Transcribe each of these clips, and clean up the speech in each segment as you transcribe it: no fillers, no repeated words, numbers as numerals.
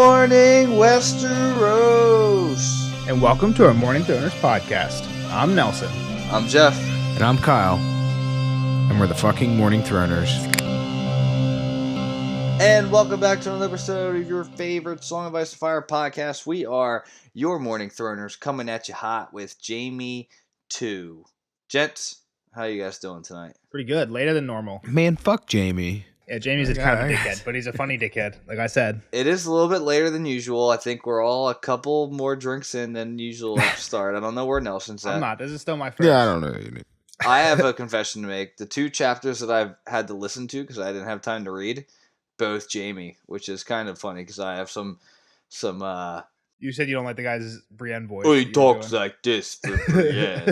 morning, Westeros! And welcome to our Morning Throners podcast. I'm Nelson. I'm Jeff. And I'm Kyle. And we're the fucking Morning Throners. And welcome back to another episode of your favorite Song of Ice and Fire podcast. We are your Morning Throners coming at you hot with Jamie 2. Gents, how you guys doing tonight? Pretty good. Later than normal. Man, fuck Jamie. Yeah, Jamie's a kind of a dickhead, but he's a funny dickhead, like I said. It is a little bit later than usual. I think we're all a couple more drinks in than usual at the start. I don't know where Nelson's at. I'm not. This is still my first. Yeah, I don't know. I have a confession to make. The two chapters that I've had to listen to because I didn't have time to read, both Jamie, which is kind of funny because I have some. You said you don't like the guy's Brienne voice. Oh, he talks like this for Brienne.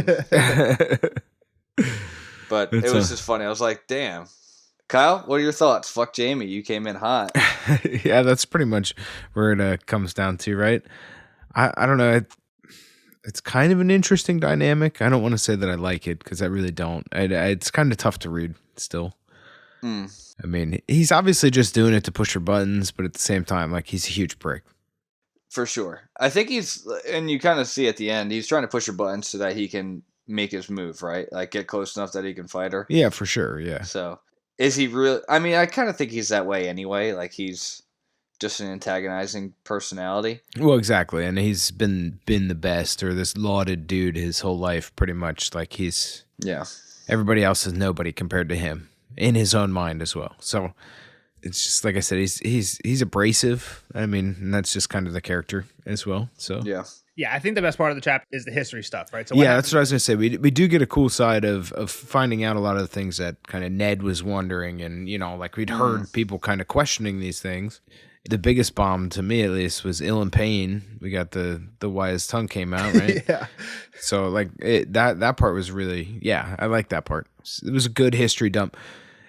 But it was just funny. I was like, damn. Kyle, what are your thoughts? Fuck Jamie. You came in hot. Yeah, that's pretty much where it comes down to, right? I don't know. It's kind of an interesting dynamic. I don't want to say that I like it because I really don't. It's kind of tough to read still. I mean, he's obviously just doing it to push her buttons, but at the same time, like, he's a huge prick. For sure. I think and you kind of see at the end, he's trying to push her buttons so that he can make his move, right? Like, get close enough that he can fight her. Yeah, for sure, yeah. So, is he really... I mean, I kind of think he's that way anyway. Like, he's just an antagonizing personality. Well, exactly, and he's been the best, or this lauded dude his whole life, pretty much. Like, he's... Yeah. Everybody else is nobody compared to him, in his own mind as well. So... It's just like I said, he's abrasive. I mean, and that's just kind of the character as well. So yeah, I think the best part of the chapter is the history stuff, right? So that's what I was gonna say. We do get a cool side of finding out a lot of the things that kind of Ned was wondering, and like we'd heard people kind of questioning these things. The biggest bomb to me, at least, was ill and pain. We got the why his tongue came out, right? Yeah. So like that part was really I like that part. It was a good history dump,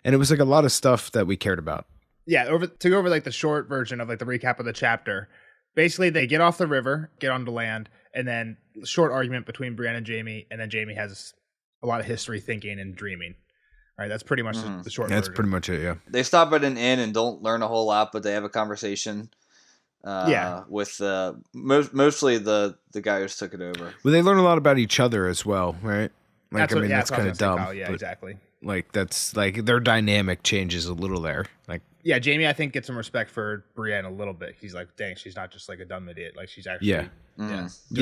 and it was like a lot of stuff that we cared about. Yeah, to go over like the short version of like the recap of the chapter, basically they get off the river, get onto land, and then short argument between Brienne and Jamie, and then Jamie has a lot of history thinking and dreaming. All right, that's pretty much the short version. That's pretty much it, yeah. They stop at an inn and don't learn a whole lot, but they have a conversation with mostly the guy who took it over. Well, they learn a lot about each other as well, right? Like, that's kind of dumb. Yeah, exactly. Like, that's like their dynamic changes a little there. Like, yeah, Jamie, I think, gets some respect for Brienne a little bit. He's like, dang, she's not just like a dumb idiot. Like, she's actually,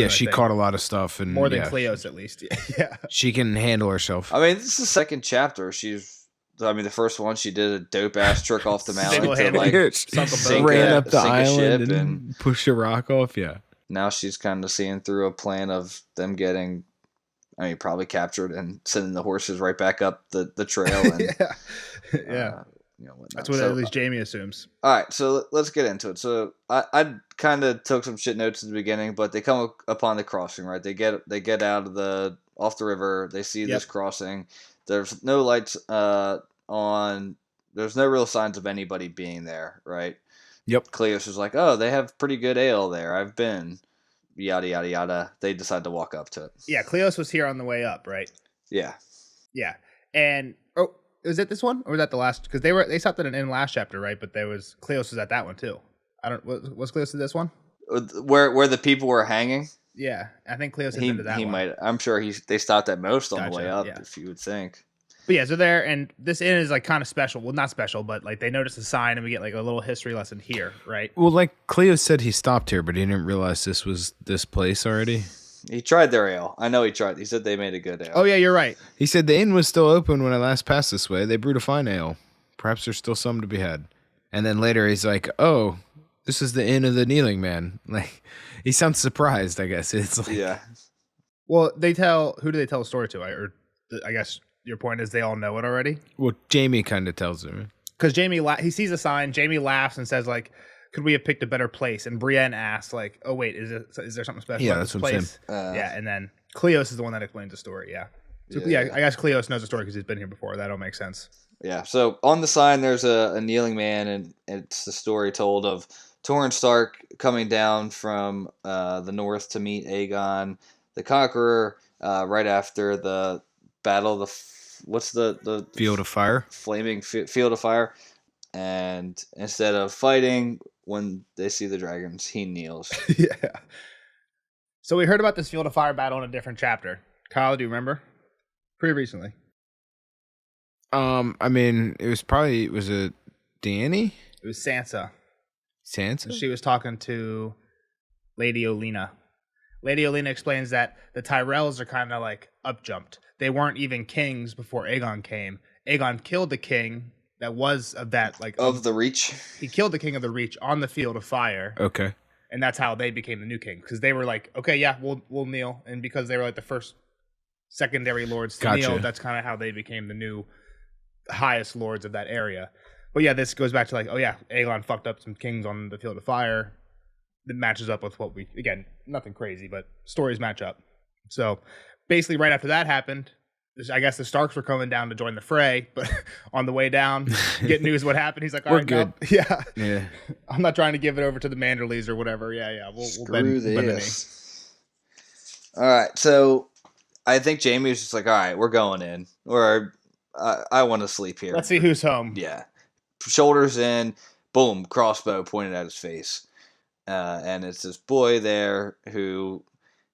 she caught a lot of stuff, and more than Cleos at least. Yeah, she can handle herself. I mean, this is the second chapter. The first one she did a dope ass trick off the mountain to ran up the island ship and pushed a rock off. Yeah. Now she's kind of seeing through a plan of them getting. I mean, probably captured and sending the horses right back up the trail. And, that's what at least Jamie assumes. All right, so let's get into it. So I kind of took some shit notes at the beginning, but they come upon the crossing, right? They get out of off the river. They see this crossing. There's no lights on. There's no real signs of anybody being there, right? Yep. Cleos is like, oh, they have pretty good ale there. I've been. Yada yada yada. They decide to walk up to it. Yeah, Cleos was here on the way up, right? Yeah. And was it this one or was that the last? Because they stopped at an inn last chapter, right? But Cleos was at that one too. Was Cleos at this one? Where the people were hanging. Yeah, I think Cleos is into that one. He might. I'm sure they stopped at most on the way up. Yeah. If you would think. But yeah, so there, and this inn is like kind of special. Well, not special, but like they notice a sign and we get like a little history lesson here, right? Well, like Cleo said, he stopped here, but he didn't realize this was this place already. He tried their ale. I know he tried. He said they made a good ale. Oh yeah, you're right. He said the inn was still open when I last passed this way. They brewed a fine ale. Perhaps there's still some to be had. And then later he's like, "Oh, this is the inn of the kneeling man." Like, he sounds surprised. I guess it's like, yeah. Well, who do they tell the story to? I guess. Your point is they all know it already? Well, Jamie kind of tells him. Because Jamie, he sees a sign, Jamie laughs and says, like, could we have picked a better place? And Brienne asks, like, oh, wait, is there something special about this place? And then Cleos is the one that explains the story, So, I guess Cleos knows the story because he's been here before. That'll make sense. Yeah, so on the sign there's a kneeling man, and it's the story told of Torrhen Stark coming down from the north to meet Aegon the Conqueror right after the battle of what's the Field of Fire? Flaming Field of Fire. and instead of fighting, when they see the dragons, he kneels. Yeah. So we heard about this Field of Fire battle in a different chapter. Kyle, do you remember? Pretty recently. I mean, was it Dany? It was Sansa. Sansa? She was talking to Lady Olenna. Lady Olenna explains that the Tyrells are kind of like upjumped. They weren't even kings before Aegon came. Aegon killed the king that was of that, like... Of the Reach? He killed the king of the Reach on the Field of Fire. Okay. And that's how they became the new king. Because they were like, okay, yeah, we'll kneel. And because they were like the first secondary lords to kneel, that's kind of how they became the new highest lords of that area. But yeah, this goes back to like, oh yeah, Aegon fucked up some kings on the Field of Fire. That matches up with what we, again, nothing crazy, but stories match up. So basically right after that happened, I guess the Starks were coming down to join the fray, but on the way down, get news what happened. He's like, all right, good. No, yeah. I'm not trying to give it over to the Manderleys or whatever. Yeah. We'll bend the knee. All right, so I think Jamie was just like, all right, we're going in. Or I want to sleep here. Let's see who's home. Yeah. Shoulders in, boom, crossbow pointed at his face. And it's this boy there who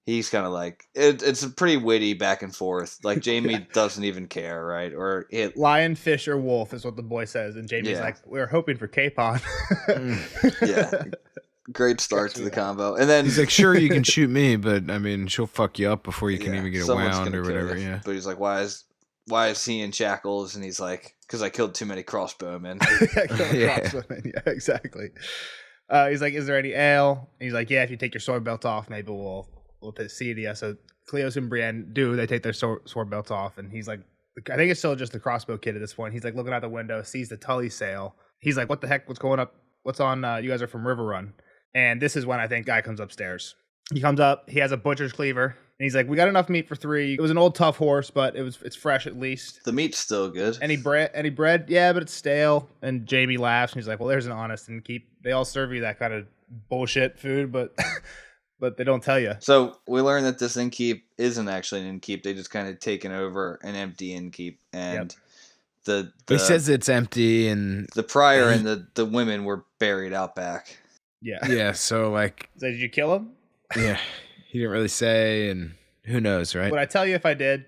he's kind of like, it's a pretty witty back and forth. Like, Jamie doesn't even care, right? Or lion, fish, or wolf is what the boy says. And Jamie's like, we were hoping for Capon. Yeah. Great start to the combo. And then he's like, sure, you can shoot me, but I mean, she'll fuck you up before you can even get a wound or whatever. Yeah. But he's like, why is he in shackles? And he's like, because I killed too many crossbowmen. Crossbowmen. Yeah, exactly. He's like, is there any ale? And he's like, yeah, if you take your sword belt off, maybe we'll see it. Yeah, so Cleos and Brienne they take their sword belts off, and he's like, I think it's still just the crossbow kid at this point. He's like looking out the window, sees the Tully sail. He's like, what the heck? What's going up? What's on? You guys are from River Run. And this is when I think Guy comes upstairs. He comes up, he has a butcher's cleaver, and he's like, we got enough meat for 3. It was an old tough horse, but it's fresh at least. The meat's still good. Any bread? Yeah, but it's stale. And Jamie laughs, and he's like, well, there's an honest innkeep. They all serve you that kind of bullshit food, but but they don't tell you. So we learned that this innkeep isn't actually an innkeep. They just kind of taken over an empty innkeep, and he says it's empty, and the prior and the women were buried out back. Yeah. So like, did you kill him? Yeah, he didn't really say, and who knows, right? Would I tell you if I did?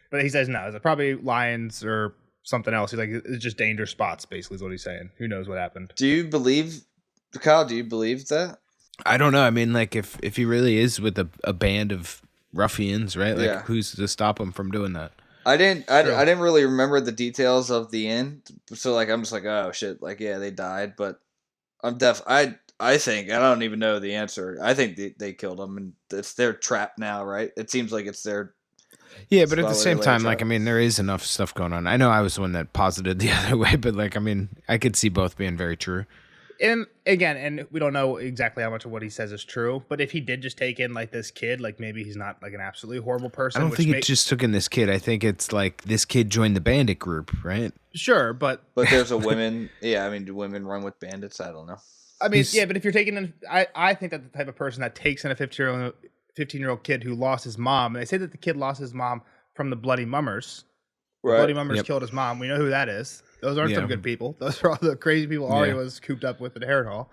But he says no. It's probably lions or something else. He's like, it's just danger spots, basically, is what he's saying. Who knows what happened? Kyle, do you believe that? I don't know. I mean, like, if he really is with a band of ruffians, right? Like, who's to stop him from doing that? I didn't really remember the details of the end, so like I'm just like, oh shit, like yeah, they died, but I think I don't even know the answer. I think they killed them, and it's their trap now, right? It seems like it's their. Yeah, but at the same time, like, I mean, there is enough stuff going on. I know I was the one that posited the other way, but like, I mean, I could see both being very true. And again, and we don't know exactly how much of what he says is true, but if he did just take in like this kid, like maybe he's not like an absolutely horrible person. I don't think it just took in this kid. I think it's like this kid joined the bandit group, right? Sure, but there's a women. Yeah, I mean, do women run with bandits? I don't know. I mean, yeah, but if you're taking in, I think that the type of person that takes in a 15-year-old kid who lost his mom, and they say that the kid lost his mom from the Bloody Mummers. Right. Bloody Mummers killed his mom. We know who that is. Those aren't some good people. Those are all the crazy people Arya was cooped up with at Harrenhal.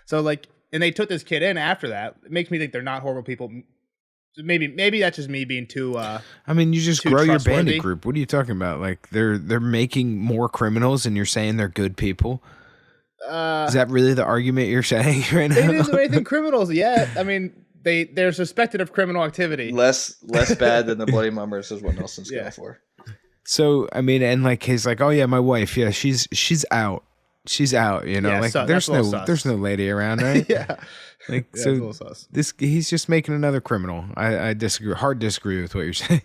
So like, and they took this kid in after that. It makes me think they're not horrible people. Maybe that's just me being too. I mean, you just grow your bandit group. What are you talking about? Like they're making more criminals, and you're saying they're good people. Is that really the argument you're saying right now? They didn't do anything criminals yet. I mean, they're suspected of criminal activity. Less bad than the Bloody Mummers is what Nelson's going for. So I mean, and like he's like, oh yeah, my wife, yeah, she's out, you know, yeah, like there's no lady around, right? Yeah, like so he's just making another criminal. I disagree with what you're saying.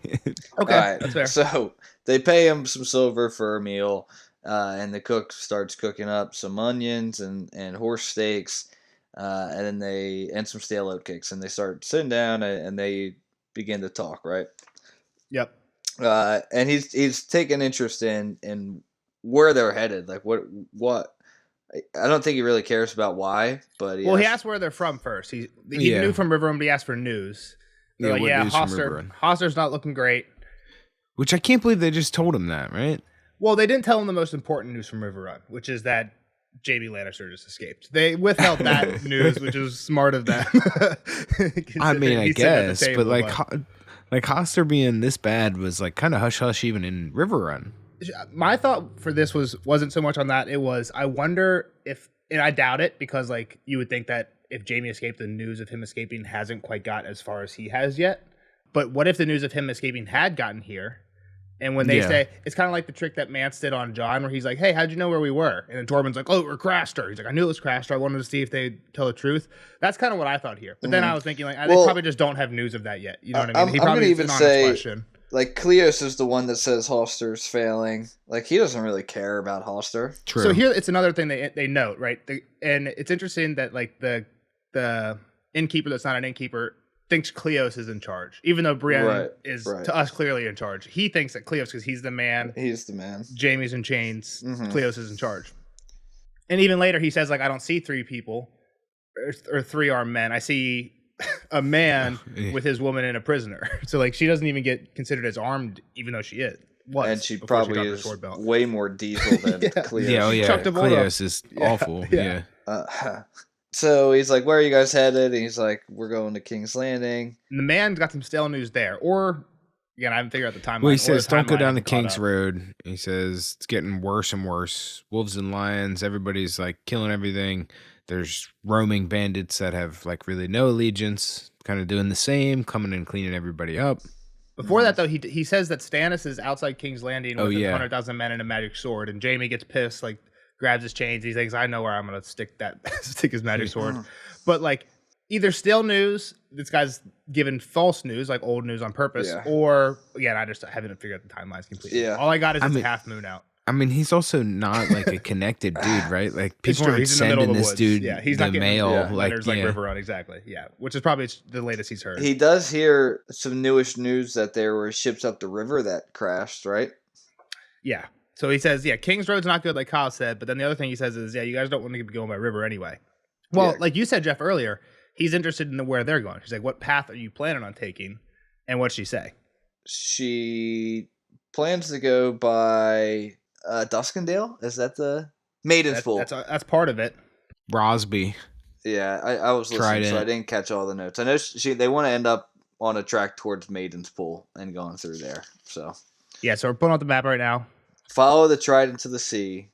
Okay, right, that's fair. So they pay him some silver for a meal, and the cook starts cooking up some onions and horse steaks, and then some stale oatcakes, and they start sitting down and they begin to talk, right? Yep. And he's taken interest in where they're headed, like what. I don't think he really cares about why, but he asked where they're from first. He knew from River Run, but he asked for news. They're like, Hoster's not looking great. Which I can't believe they just told him that, right? Well, they didn't tell him the most important news from River Run, which is that Jaime Lannister just escaped. They withheld that news, which was smart of them. I mean, I guess, table, but like Hoster being this bad was like kind of hush hush even in River Run. My thought for this wasn't so much on that. It was, I wonder if, and I doubt it, because like you would think that if Jaime escaped, the news of him escaping hasn't quite got as far as he has yet. But what if the news of him escaping had gotten here? And when they say, it's kind of like the trick that Mance did on Jon, where he's like, hey, how'd you know where we were? And then Tormund's like, oh, we're Craster. He's like, I knew it was Craster. I wanted to see if they'd tell the truth. That's kind of what I thought here. But then I was thinking, like, they probably just don't have news of that yet. You know what I mean? He probably I'm going to even say, like, Cleos is the one that says Hoster's failing. Like, he doesn't really care about Hoster. True. So here, it's another thing they note, right? And it's interesting that, like, the innkeeper that's not an innkeeper thinks Cleos is in charge, even though Brienne is to us clearly in charge. He thinks that Cleos, because he's the man. He's the man. Jaime's in chains. Cleos is in charge. And even later, he says, like, I don't see three people or three armed men. I see a man with his woman and a prisoner. So, like, she doesn't even get considered as armed, even though she is. And she probably is way more diesel than Cleos. Yeah, Cleos is awful. Yeah. So he's like, where are you guys headed? And he's like, we're going to King's Landing. And the man got some stale news there. Or, again, I haven't figured out the timeline. Well, he says, don't go down the King's Road. He says, it's getting worse and worse. Wolves and lions, everybody's like killing everything. There's roaming bandits that have like really no allegiance, kind of doing the same, coming and cleaning everybody up. Before that, though, he says that Stannis is outside King's Landing with 100,000 men and a magic sword. And Jaime gets pissed, like, grabs his chains. He thinks, I know where I'm going to stick his magic sword. But, like, either stale news, this guy's given false news, like old news on purpose, or, again, I just haven't figured out the timelines completely. Yeah. All I got is a half moon out. I mean, he's also not, like, a connected dude, right? Like, people aren't sending this dude he's the not mail. Like, there's, like, River Run, exactly. Yeah, which is probably the latest he's heard. He does hear some newish news that there were ships up the river that crashed, right? Yeah. So he says, King's Road's not good, like Kyle said. But then the other thing he says is, you guys don't want to be going by river anyway. Well, like you said, Jeff, earlier, he's interested in where they're going. She's like, what path are you planning on taking? And what'd she say? She plans to go by Duskendale. Is that the Maiden's Pool? That's part of it. Rosby. Yeah, I was listening, so I didn't catch all the notes. I know they want to end up on a track towards Maiden's Pool and going through there. So so we're putting on the map right now. Follow the trident to the sea.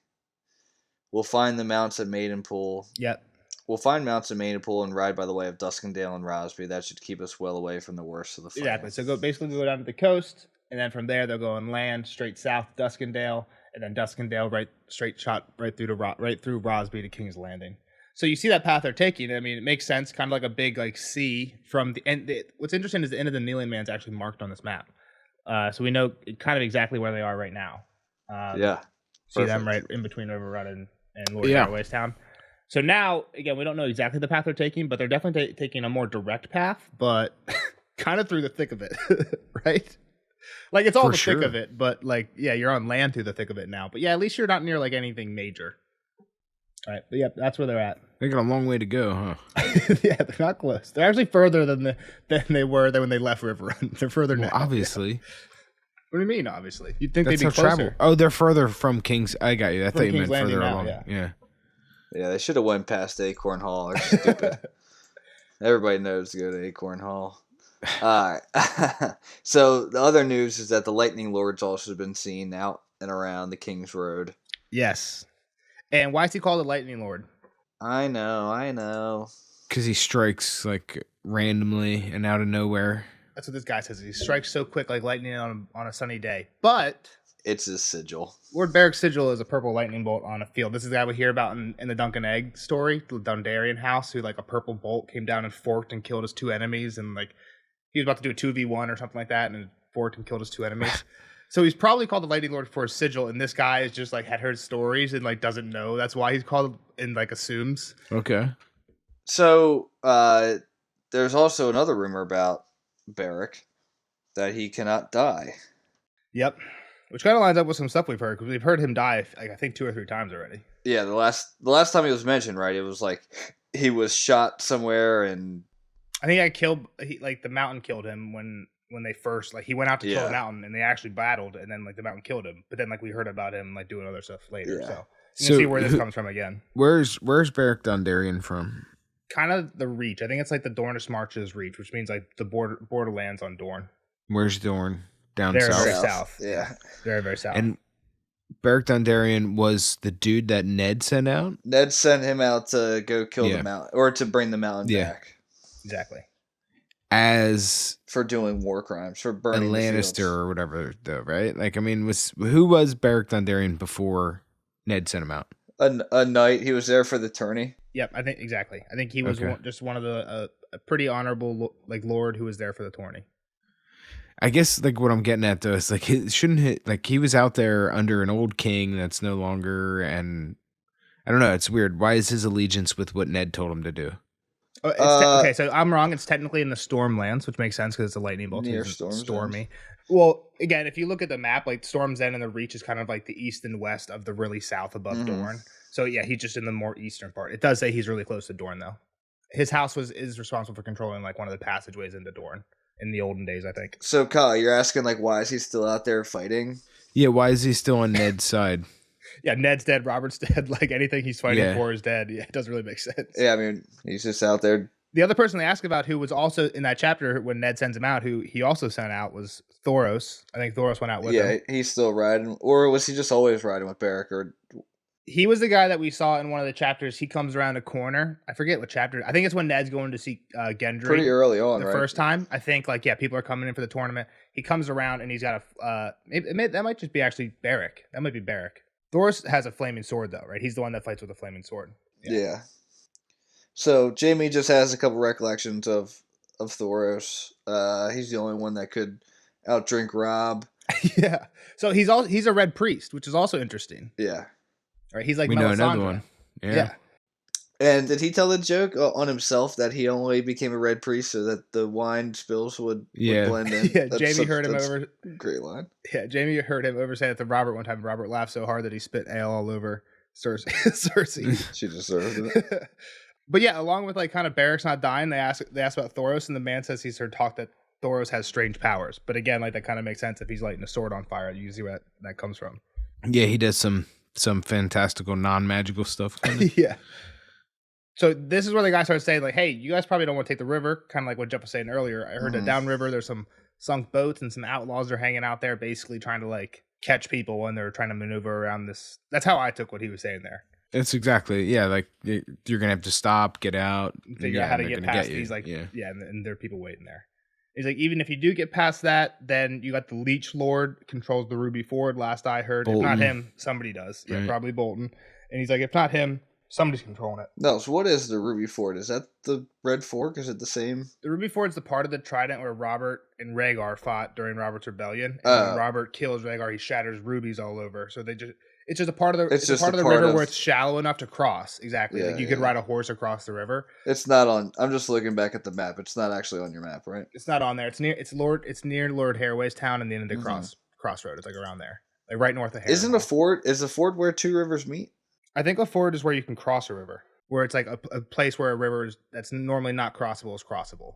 We'll find the mounts at Maidenpool. Yep. We'll find mounts at Maidenpool and ride by the way of Duskendale and Rosby. That should keep us well away from the worst of the fight. Exactly. So go down to the coast, and then from there they'll go on land straight south to Duskendale, and then Duskendale straight shot right through Rosby to King's Landing. So you see that path they're taking. I mean, it makes sense, kind of like a big like C from the end. What's interesting is the end of the Kneeling Man's actually marked on this map, so we know kind of exactly where they are right now. See them right in between River Run and Lord Airways Town. So now, again, we don't know exactly the path they're taking, but they're definitely taking a more direct path, but kind of through the thick of it, right? Like, it's all the thick of it, but, like, you're on land through the thick of it now. But, at least you're not near, like, anything major. All right, but, that's where they're at. They got a long way to go, huh? They're not close. They're actually further than they were when they left River Run. They're further now. Obviously. What do you mean, obviously? You'd think they'd be closer. Travel. Oh, they're further from King's... I got you. I thought you meant further along. Yeah, they should have went past Acorn Hall. They're stupid. Everybody knows to go to Acorn Hall. All right. So the other news is that the Lightning Lord's also been seen out and around the King's Road. Yes. And why is he called the Lightning Lord? I know. Because he strikes, like, randomly and out of nowhere. That's what this guy says. He strikes so quick like lightning on a sunny day. But... it's his sigil. Lord Beric's sigil is a purple lightning bolt on a field. This is the guy we hear about in the Duncan Egg story, the Dondarrion house, who, like, a purple bolt came down and forked and killed his two enemies. And, like, he was about to do a 2v1 or something like that, and it forked and killed his two enemies. So he's probably called the Lightning Lord for his sigil, and this guy is just, like, had heard stories and, like, doesn't know. That's why he's called and, like, assumes. Okay. So, there's also another rumor about Beric, that he cannot die. Yep. Which kind of lines up with some stuff we've heard, because we've heard him die, like, I think 2 or 3 times already. Yeah, the last time he was mentioned, right? It was like he was shot somewhere, and I think I killed. The mountain killed him when when they first he went out to kill the mountain, and they actually battled, and then the mountain killed him. But then we heard about him doing other stuff later. Yeah. So you can see where this comes from again. Where's Beric Dondarrion from? Kind of the Reach. I think it's the Dornish Marches Reach, which means the borderlands on Dorne. Where's Dorne? Down very, south. Very south. Yeah. Very, very south. And Beric Dondarrion was the dude that Ned sent out? Ned sent him out to go kill the mountain, or to bring the mountain back. Exactly. For doing war crimes, for burning a Lannister or whatever, though, right? Who was Beric Dondarrion before Ned sent him out? A knight. He was there for the tourney. Yep, I think exactly. I think he was just one of the a pretty honorable lord who was there for the tourney. I guess what I'm getting at though is he was out there under an old king that's no longer, and I don't know. It's weird. Why is his allegiance with what Ned told him to do? Okay, so I'm wrong. It's technically in the Stormlands, which makes sense because it's a lightning bolt. Near Stormy. Well, again, if you look at the map, Storm's End and the Reach is kind of the east and west of the really south above Dorne. So yeah, he's just in the more eastern part. It does say he's really close to Dorne though. His house is responsible for controlling one of the passageways into Dorne in the olden days, I think. So Kyle, you're asking why is he still out there fighting? Yeah, why is he still on Ned's side? Yeah, Ned's dead, Robert's dead. Anything he's fighting for is dead. Yeah, it doesn't really make sense. Yeah, I mean, he's just out there. The other person they ask about who was also in that chapter when Ned sends him out, who he also sent out, was Thoros. I think Thoros went out with him. Yeah, he's still riding. Or was he just always riding with Beric? Or he was the guy that we saw in one of the chapters. He comes around a corner. I forget what chapter. I think it's when Ned's going to see Gendry. Pretty early on, the first time. I think people are coming in for the tournament. He comes around and he's got that might just be actually Beric. That might be Beric. Thoros has a flaming sword though, right? He's the one that fights with a flaming sword. Yeah. So Jamie just has a couple recollections of Thoros. He's the only one that could outdrink Robb. Yeah. So he's a red priest, which is also interesting. Yeah. Right. He's like we know another one. Yeah. And did he tell the joke on himself that he only became a red priest so that the wine spills would blend in? Yeah, Jamie heard him over. Great line. Yeah, Jamie heard him over saying it to Robert one time. Robert laughed so hard that he spit ale all over Cersei. She deserved it. But yeah, along with kind of Beric's not dying, they ask about Thoros, and the man says he's heard talk that Thoros has strange powers. But again, that kind of makes sense if he's lighting a sword on fire. You see where that comes from. Yeah, he does some fantastical non-magical stuff. Yeah. So this is where the guy starts saying, hey, you guys probably don't want to take the river, kind of like what Jeff was saying earlier. I heard that downriver there's some sunk boats and some outlaws are hanging out there basically trying to catch people when they're trying to maneuver around this. That's how I took what he was saying there. It's exactly, yeah, you're going to have to stop, get out. Figure out how to get past these, and there are people waiting there. He's even if you do get past that, then you got the Leech Lord controls the Ruby Ford, last I heard. Bolton. If not him, somebody does. Yeah, right. Probably Bolton. And he's if not him, somebody's controlling it. No, so what is the Ruby Ford? Is that the Red Fork? Is it the same? The Ruby Ford's the part of the Trident where Robert and Rhaegar fought during Robert's rebellion. And when Robert kills Rhaegar, he shatters rubies all over. So it's just a part of the river where it's shallow enough to cross. Exactly. You could ride a horse across the river. It's not on. I'm just looking back at the map. It's not actually on your map, right? It's not on there. It's near Lord Haraway's town and the end of the crossroad. It's around there. Right north of Harrenhal. Isn't a ford? Is a ford where two rivers meet? I think a ford is where you can cross a river. Where it's a place where a river that's normally not crossable is crossable.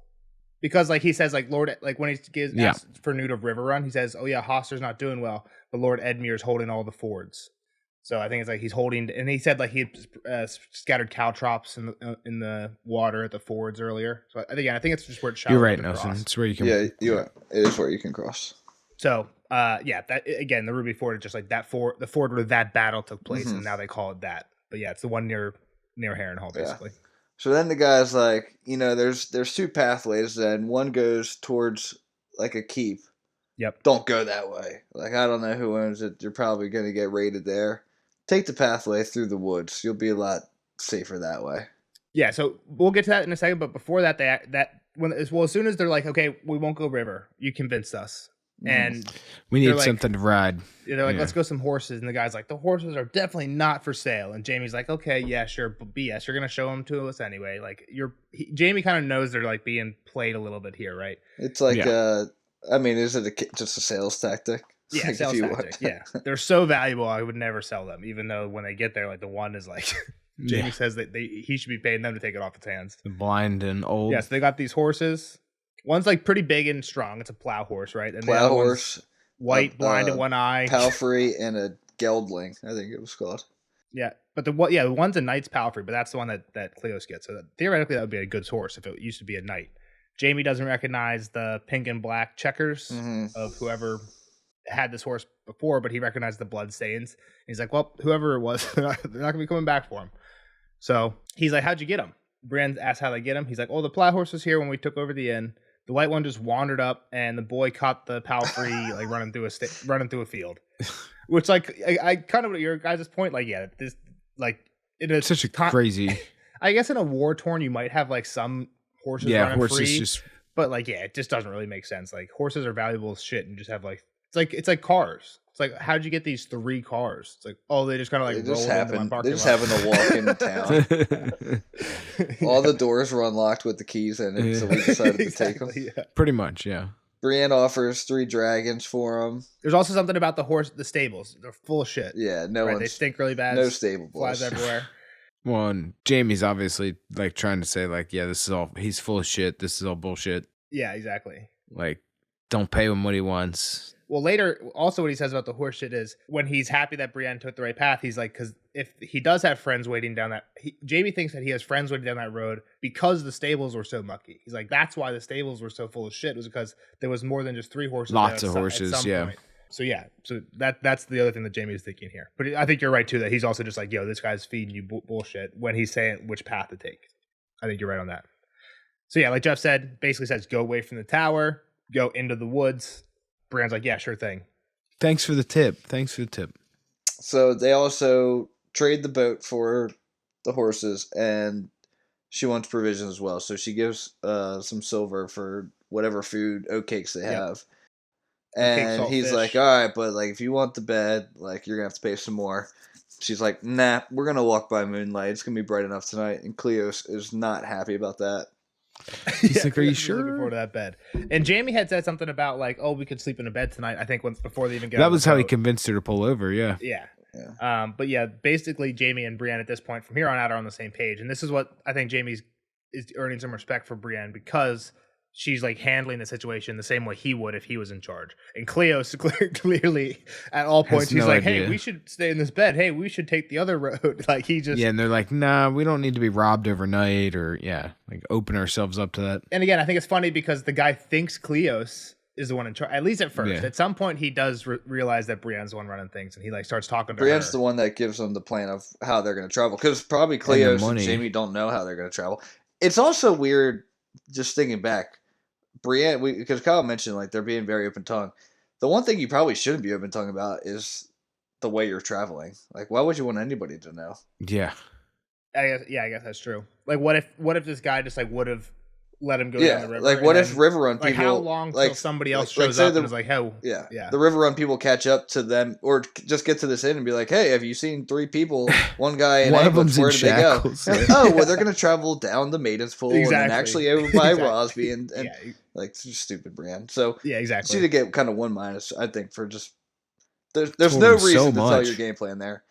Because he says Lord when he asks for Newt of Riverrun, he says, "Oh yeah, Hoster's not doing well, but Lord Edmure's holding all the fords." So I think it's he's holding, and he said he had scattered caltrops in the water at the fords earlier. So I think it's just where it's shallow. You're right, Nelson. It's where you can. Yeah, you are. It is where you can cross. So that again, the Ruby Ford is just that ford, the ford where that battle took place, and now they call it that. But yeah, it's the one near Harrenhal, basically. Yeah. So then the guy's there's two pathways, and one goes towards a keep. Yep. Don't go that way. I don't know who owns it. You're probably gonna get raided there. Take the pathway through the woods. You'll be a lot safer that way. Yeah, so we'll get to that in a second. But before that, as soon as they're okay, we won't go river. You convinced us, and we need something to ride. They're let's go some horses. And the guy's the horses are definitely not for sale. And Jamie's okay, yeah, sure, but BS, you're gonna show them to us anyway. Jamie kind of knows they're being played a little bit here, right? It's is it just a sales tactic? Yeah, sales tactic. Yeah, they're so valuable. I would never sell them, even though when they get there, the one is Jamie says that he should be paying them to take it off its hands. The blind and old. Yes, they got these horses. One's like pretty big and strong. It's a plow horse, right? And plow horse, white, blind in one eye, palfrey, and a geldling. I think it was called. Yeah, but the one's a knight's palfrey, but that's the one that Cleos gets. So theoretically, that would be a good horse if it used to be a knight. Jamie doesn't recognize the pink and black checkers of whoever had this horse before, but he recognized the blood stains. He's like, well, whoever it was, they're not going to be coming back for him. So he's like, how'd you get him? Brienne asks how they get him. He's like, oh, the plow horse was here when we took over the inn. The white one just wandered up, and the boy caught the palfrey like running through a field. Which, like, I kind of at your guys' point, like, yeah, this, like, it's such a crazy. I guess in a war torn, you might have like some horses running free, but like, yeah, it just doesn't really make sense. Like, horses are valuable as shit, and just have like, it's like cars. It's like, how'd you get these 3 cars? It's like, oh, they just kind of like rolled into my parking lot. They just happened to walk into town. All the doors were unlocked with the keys in it, so we decided to take them. Yeah. Pretty much, yeah. Brienne offers 3 dragons for him. There's also something about the stables. They're full of shit. Yeah, they stink really bad. No stable boys. Flies everywhere. Well, and Jamie's obviously like trying to say like, yeah, this is all, he's full of shit. This is all bullshit. Yeah, exactly. Like, don't pay him what he wants. Well, later, also what he says about the horse shit is when he's happy that Brienne took the right path, he's like, because if he does have friends waiting down that, Jamie thinks that he has friends waiting down that road because the stables were so mucky. He's like, that's why the stables were so full of shit, was because there was more than just 3 horses. Lots of horses, yeah. Point. So yeah, so that's the other thing that Jamie is thinking here. But I think you're right too, that he's also just like, yo, this guy's feeding you bullshit when he's saying which path to take. I think you're right on that. So yeah, like Jeff said, basically says go away from the tower, go into the woods. Brienne's like, yeah, sure thing. Thanks for the tip. So they also trade the boat for the horses, and she wants provisions as well. So she gives some silver for whatever food, oatcakes they have. And he's like, all right, but like if you want the bed, like you're going to have to pay some more. She's like, nah, we're going to walk by moonlight. It's going to be bright enough tonight. And Cleos is not happy about that. He's like, are you sure? Looking forward to that bed. And Jamie had said something about like, oh, we could sleep in a bed tonight. I think before they even get that was how he convinced her to pull over. Yeah. But yeah, basically Jamie and Brienne at this point from here on out are on the same page, and this is what I think Jamie's is earning some respect for Brienne because she's like handling the situation the same way he would if he was in charge. And Cleos clearly at all points he's like, hey, we should stay in this bed. Hey, we should take the other road. Like he just and they're like, nah, we don't need to be robbed overnight or like open ourselves up to that. And again, I think it's funny because the guy thinks Cleos is the one in charge, at least at first. Yeah. At some point, he does realize that Brienne's the one running things, and he like starts talking to Brienne's the one that gives them the plan of how they're going to travel, because probably Cleos and Jamie don't know how they're going to travel. It's also weird, just thinking back, Brienne, because Kyle mentioned like they're being very open tongue. The one thing you probably shouldn't be open tongue about is the way you're traveling. Like, why would you want anybody to know? Yeah, I guess that's true. Like, what if this guy just like would have let him go down the river? Like, what if River Run people... Like, how long till somebody else shows up and is like, hey... Yeah. The River Run people catch up to them, or just get to this inn and be like, hey, have you seen 3 people? One guy in Anklets, where did they go? Oh, well, they're going to travel down the Maiden's Pool and then actually over by Rosby and like, it's just stupid, Brienne. So, yeah, exactly. She did get kind of 1-, I think, for just... There's no reason to tell your game plan there.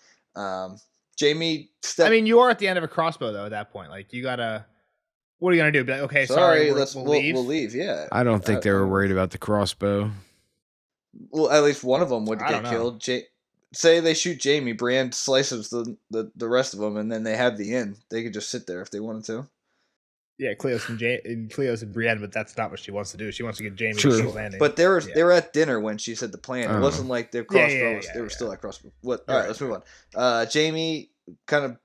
Jamie... I mean, you are at the end of a crossbow, though, at that point. Like, you gotta... What are you gonna do? Be like, okay, sorry, we'll leave. We'll leave. Yeah. I don't think they were worried about the crossbow. Well, at least one of them would get killed. Say they shoot Jamie, Brienne slices the rest of them, and then they have the inn. They could just sit there if they wanted to. Yeah, Cleos and Brienne, but that's not what she wants to do. She wants to get Jamie to King's Landing. But they were at dinner when she said the plan. It wasn't like their crossbow. They were still at crossbow. What? All right, let's move on. Jamie, kind of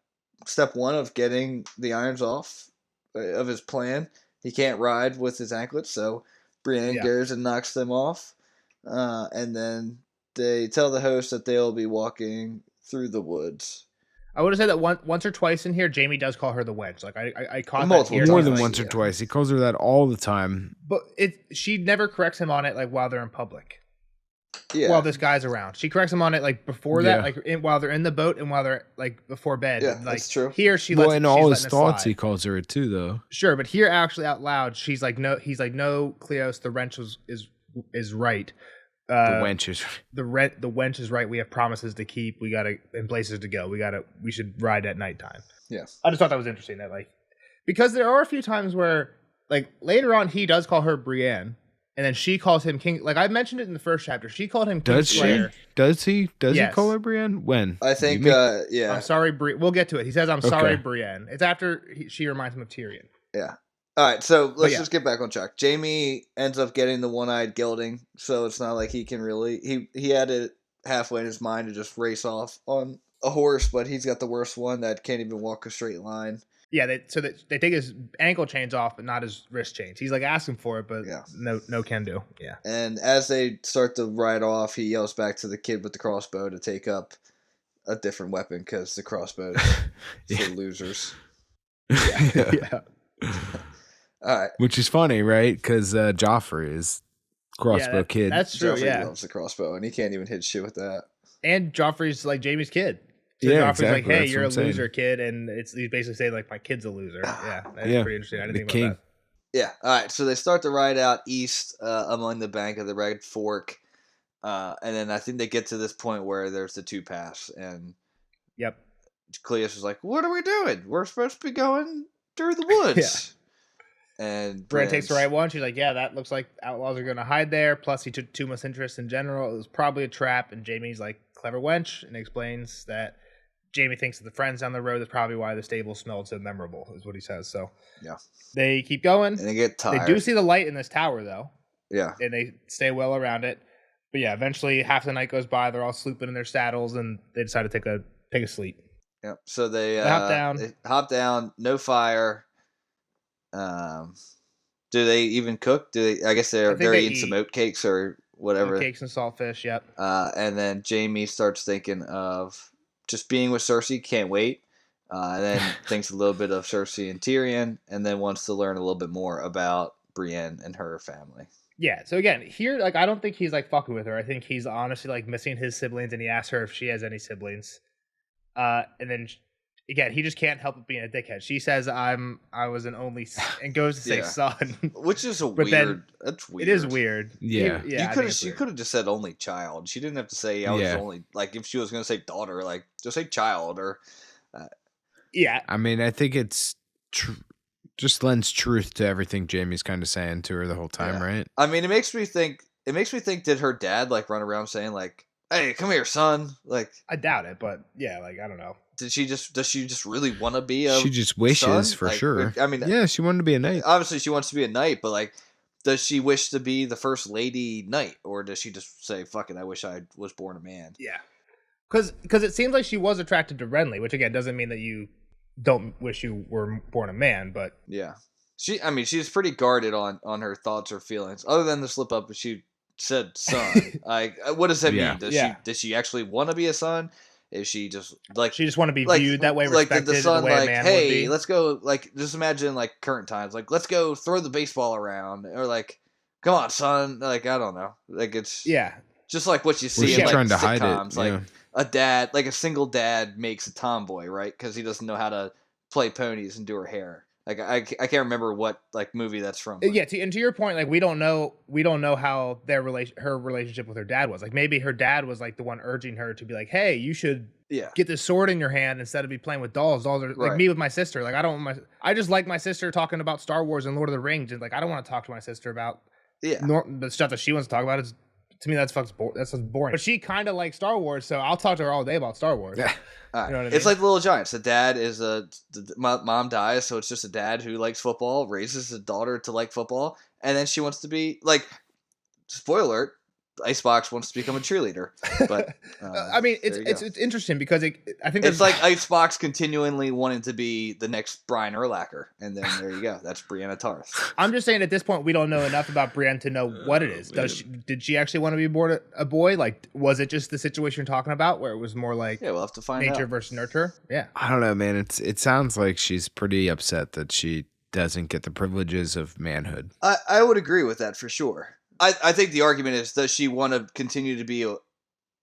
step 1 of getting the irons off of his plan. He can't ride with his anklets, so Brienne goes and knocks them off. And then they tell the host that they'll be walking through the woods. I would have said that once or twice in here, Jamie does call her the wench. Like I caught that here. More than once or twice. He calls her that all the time. But she never corrects him on it like while they're in public. Yeah. While this guy's around, she corrects him on it like before that, like while they're in the boat and while they're like before bed. Yeah, like, that's true. Here she lets. Well, in all his thoughts, he calls her it too, though. Sure, but here actually out loud, she's like, no. He's like, no, Cleos, the wrench is right. The wench is the wench is right. We have promises to keep. We gotta and places to go. We should ride at nighttime. Yeah, I just thought that was interesting. That like because there are a few times where like later on, he does call her Brienne, and then she calls him King. Like I mentioned it in the first chapter, she called him King Slayer. Does he? Does he call her Brienne? When? I think, yeah. I'm sorry, We'll get to it. He says, "I'm sorry, Brienne." It's after she reminds him of Tyrion. Yeah. All right, so let's just get back on track. Jaime ends up getting the one-eyed gelding, so it's not like he can really. He had it halfway in his mind to just race off on a horse, but he's got the worst one that can't even walk a straight line. Yeah, they take his ankle chains off, but not his wrist chains. He's like asking for it, but no can do. Yeah. And as they start to ride off, he yells back to the kid with the crossbow to take up a different weapon because the crossbow is for losers. Yeah. All right. Which is funny, right? Because Joffrey is crossbow kid. That's true. Joffrey loves the crossbow, and he can't even hit shit with that. And Joffrey's like Jaime's kid. So Joffrey's like, "Hey, you're a loser, kid," and he's basically saying like, "My kid's a loser." Yeah, that's pretty interesting. I didn't think about that. Yeah. All right. So they start to ride out east along the bank of the Red Fork, and then I think they get to this point where there's the two paths, and Cleus is like, "What are we doing? We're supposed to be going through the woods." And Brienne takes the right one. She's like, "Yeah, that looks like outlaws are going to hide there. Plus, he took too much interest in general. It was probably a trap." And Jaime's like, "Clever wench," and explains that Jaime thinks of the friends down the road. That's probably why the stable smelled so memorable, is what he says. So they keep going. And they get tired. They do see the light in this tower, though. Yeah. And they stay well around it. But yeah, eventually half the night goes by. They're all sleeping in their saddles, and they decide to take a sleep. Yeah. So they hop down. No fire. Do they even cook? I guess they're eating some oatcakes or whatever. Oatcakes and saltfish. Yep. And then Jaime starts thinking of just being with Cersei, can't wait. And then thinks a little bit of Cersei and Tyrion, and then wants to learn a little bit more about Brienne and her family. Yeah, so again, here, like, I don't think he's, like, fucking with her. I think he's honestly, like, missing his siblings, and he asks her if she has any siblings. And then, again, he just can't help but being a dickhead. She says, I was an only, and goes to say son. Which is that's weird. It is weird. Yeah. She could have just said only child. She didn't have to say I was only, like, if she was going to say daughter, like, just say child or... yeah. I mean, I think it's just lends truth to everything Jaime's kind of saying to her the whole time, right? I mean, it makes me think, did her dad, like, run around saying, like, hey, come here, son? Like, I doubt it, but yeah, like, I don't know. Does she just really want to be a She just wishes, son? for like, sure. I mean, yeah, she wanted to be a knight. Obviously, she wants to be a knight, but, like, does she wish to be the first lady knight? Or does she just say, fuck it, I wish I was born a man? Yeah. Because it seems like she was attracted to Renly, which, again, doesn't mean that you don't wish you were born a man, but... Yeah. She's pretty guarded on her thoughts or feelings. Other than the slip up, she said son. Like, what does that mean? Does she actually want to be a son? Is she just like she just want to be viewed that way, like respected the son, the way like, a man hey, would be? Let's go. Like, just imagine like current times. Like, let's go throw the baseball around, or like, come on, son. Like, I don't know. Like, it's just like what you see in like sitcoms. Like a dad, like a single dad makes a tomboy, right? Because he doesn't know how to play ponies and do her hair. Like, I can't remember what like movie that's from. But. Yeah, and to your point, like we don't know how her relationship with her dad was. Like maybe her dad was like the one urging her to be like, hey, you should get this sword in your hand instead of be playing with dolls. Dolls are like me with my sister. Like I just like my sister talking about Star Wars and Lord of the Rings, and like I don't want to talk to my sister about the stuff that she wants to talk about. To me, that's boring. But she kind of likes Star Wars, so I'll talk to her all day about Star Wars. Yeah. You know what I mean? It's like Little Giants. The dad is mom dies, so it's just a dad who likes football, raises a daughter to like football, and then she wants to be like, spoiler alert, Icebox wants to become a cheerleader. But I mean, it's interesting because I think it's like Icebox continually wanting to be the next Brian Urlacher, and then there you go. That's Brianna Tarth. I'm just saying at this point we don't know enough about Brienne to know what it is. Did she actually want to be born a boy? Like, was it just the situation you're talking about where it was more like we'll have to find nature out. Versus nurture? Yeah, I don't know, man. It sounds like she's pretty upset that she doesn't get the privileges of manhood. I would agree with that for sure. I think the argument is, does she want to continue to be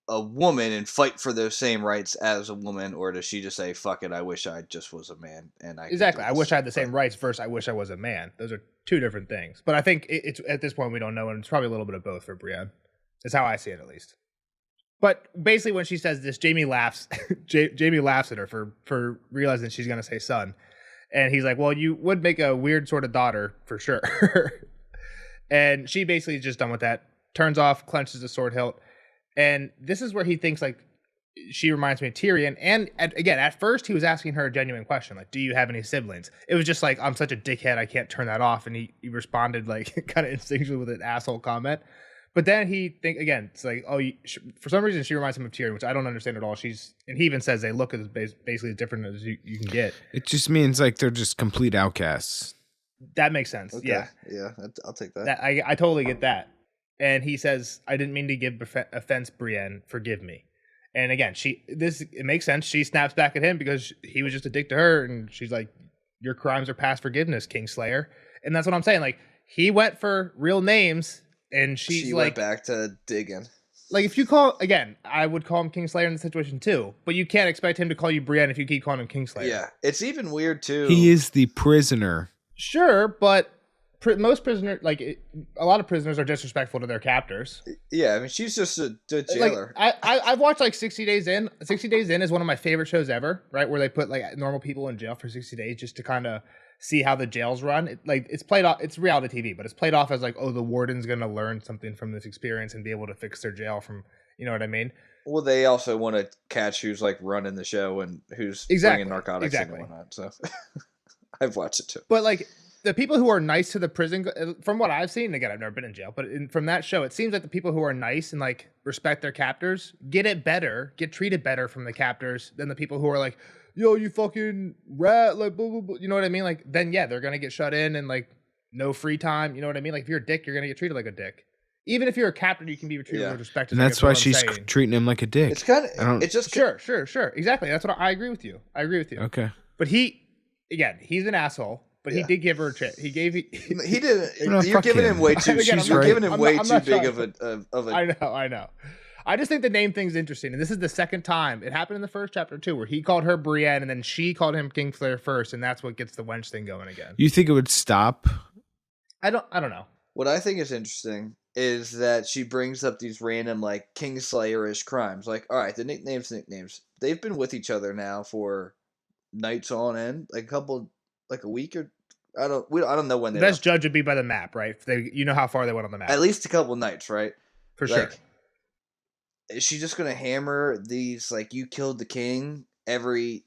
a woman and fight for those same rights as a woman, or does she just say, fuck it, I wish I just was a man? And exactly. I wish I had the same rights versus I wish I was a man. Those are two different things. But I think it's at this point we don't know, and it's probably a little bit of both for Brienne. That's how I see it, at least. But basically when she says this, Jaime laughs. Jaime laughs at her for realizing she's going to say son. And he's like, well, you would make a weird sort of daughter for sure. And she basically is just done with that. Turns off, clenches the sword hilt. And this is where he thinks like she reminds me of Tyrion. And again, at first he was asking her a genuine question, like, do you have any siblings? It was just like, I'm such a dickhead, I can't turn that off. And he responded like kind of instinctually with an asshole comment. But then it's like, oh, for some reason she reminds him of Tyrion, which I don't understand at all. And he even says they look as basically as different as you can get. It just means like they're just complete outcasts. That makes sense. Okay. Yeah, I'll take that. I totally get that. And he says, I didn't mean to give offense, Brienne. Forgive me. And again, it makes sense. She snaps back at him because he was just a dick to her. And she's like, your crimes are past forgiveness, Kingslayer. And that's what I'm saying. Like, he went for real names. And she went back to digging. Like, if you I would call him Kingslayer in the situation too. But you can't expect him to call you Brienne if you keep calling him Kingslayer. Yeah, it's even weird too. He is the prisoner. Sure, but most prisoners, a lot of prisoners are disrespectful to their captors. Yeah, I mean, she's just a jailer. I've watched 60 Days In. 60 Days In is one of my favorite shows ever, right? Where they put normal people in jail for 60 days just to kind of see how the jails run. It's played off. It's reality TV, but it's played off as the warden's going to learn something from this experience and be able to fix their jail from, you know what I mean? Well, they also want to catch who's running the show and who's bringing narcotics and whatnot. So I've watched it too. But the people who are nice to the prison, from what I've seen, again, I've never been in jail, but from that show, it seems like the people who are nice and respect their captors get treated better from the captors than the people who are like, yo, you fucking rat, blah, blah, blah. You know what I mean? Then they're going to get shut in and no free time. You know what I mean? If you're a dick, you're going to get treated like a dick. Even if you're a captain, you can be treated with respect. And that's why she's treating him like a dick. It's kind of, it's just... Sure. Exactly. That's what I agree with you. Okay. But he's an asshole, but he did give her a chance. He didn't. You're giving him way too, you're giving him way too big of a... I know. I just think the name thing's interesting, and this is the second time. It happened in the first chapter too, where he called her Brienne, and then she called him Kingslayer first, and that's what gets the wench thing going again. You think it would stop? I don't know. What I think is interesting is that she brings up these random Kingslayer-ish crimes. All right, the nicknames. They've been with each other now for nights on end, a week or I don't know when they. The best judge would be by the map, right? You know how far they went on the map. At least a couple nights, right? For sure. Is she just gonna hammer these you killed the king every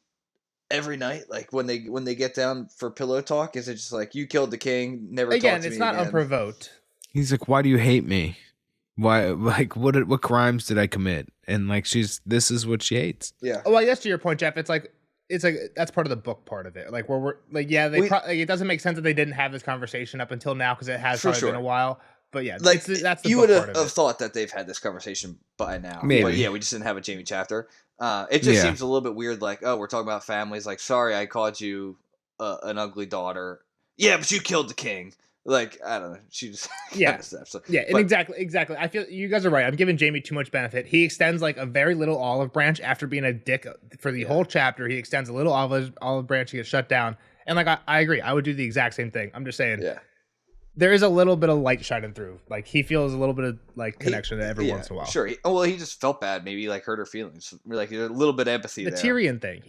night? When they get down for pillow talk, is it just you killed the king, never talk to me again? It's not unprovoked. He's like, why do you hate me? Why what crimes did I commit? And this is what she hates. Yeah. Well, I guess to your point, Jeff, it's that's part of the book part of it. Where we're it doesn't make sense that they didn't have this conversation up until now because it has probably been a while. But yeah, that's the you would have thought that they've had this conversation by now. Maybe. But yeah, we just didn't have a Jamie chapter. It just seems a little bit weird. Oh, we're talking about families. Sorry, I called you an ugly daughter. Yeah, but you killed the king. I don't know. She just exactly. I feel you guys are right. I'm giving Jamie too much benefit. He extends a very little olive branch after being a dick for the whole chapter. He extends a little olive branch. He gets shut down. And I agree. I would do the exact same thing. I'm just saying. Yeah. There is a little bit of light shining through. He feels a little bit of connection every once in a while. Sure. He just felt bad. Maybe hurt her feelings. A little bit of empathy. The Tyrion thing.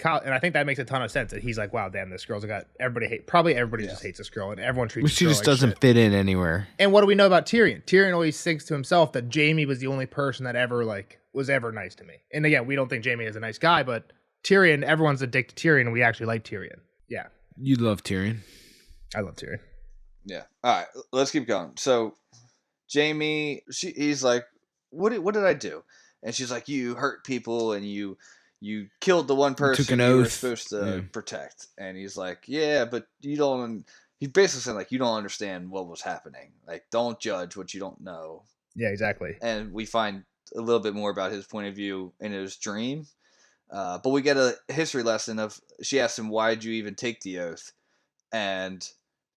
How, and I think that makes a ton of sense. That he's wow, damn, this girl's got everybody just hates this girl, and everyone treats. She just doesn't fit in anywhere. And what do we know about Tyrion? Tyrion always thinks to himself that Jamie was the only person that ever was ever nice to me. And again, we don't think Jamie is a nice guy, but Tyrion, everyone's addicted to Tyrion, and we actually like Tyrion. Yeah. You love Tyrion. I love Tyrion. Yeah. All right. Let's keep going. So, Jamie, he's like, "What did I do?" And she's like, "You hurt people, and you killed the one person you were supposed to protect." And he's like, "Yeah, but you don't." He's basically saying you don't understand what was happening. Don't judge what you don't know. Yeah, exactly. And we find a little bit more about his point of view in his dream, but we get a history lesson of. She asks him, "Why did you even take the oath?" And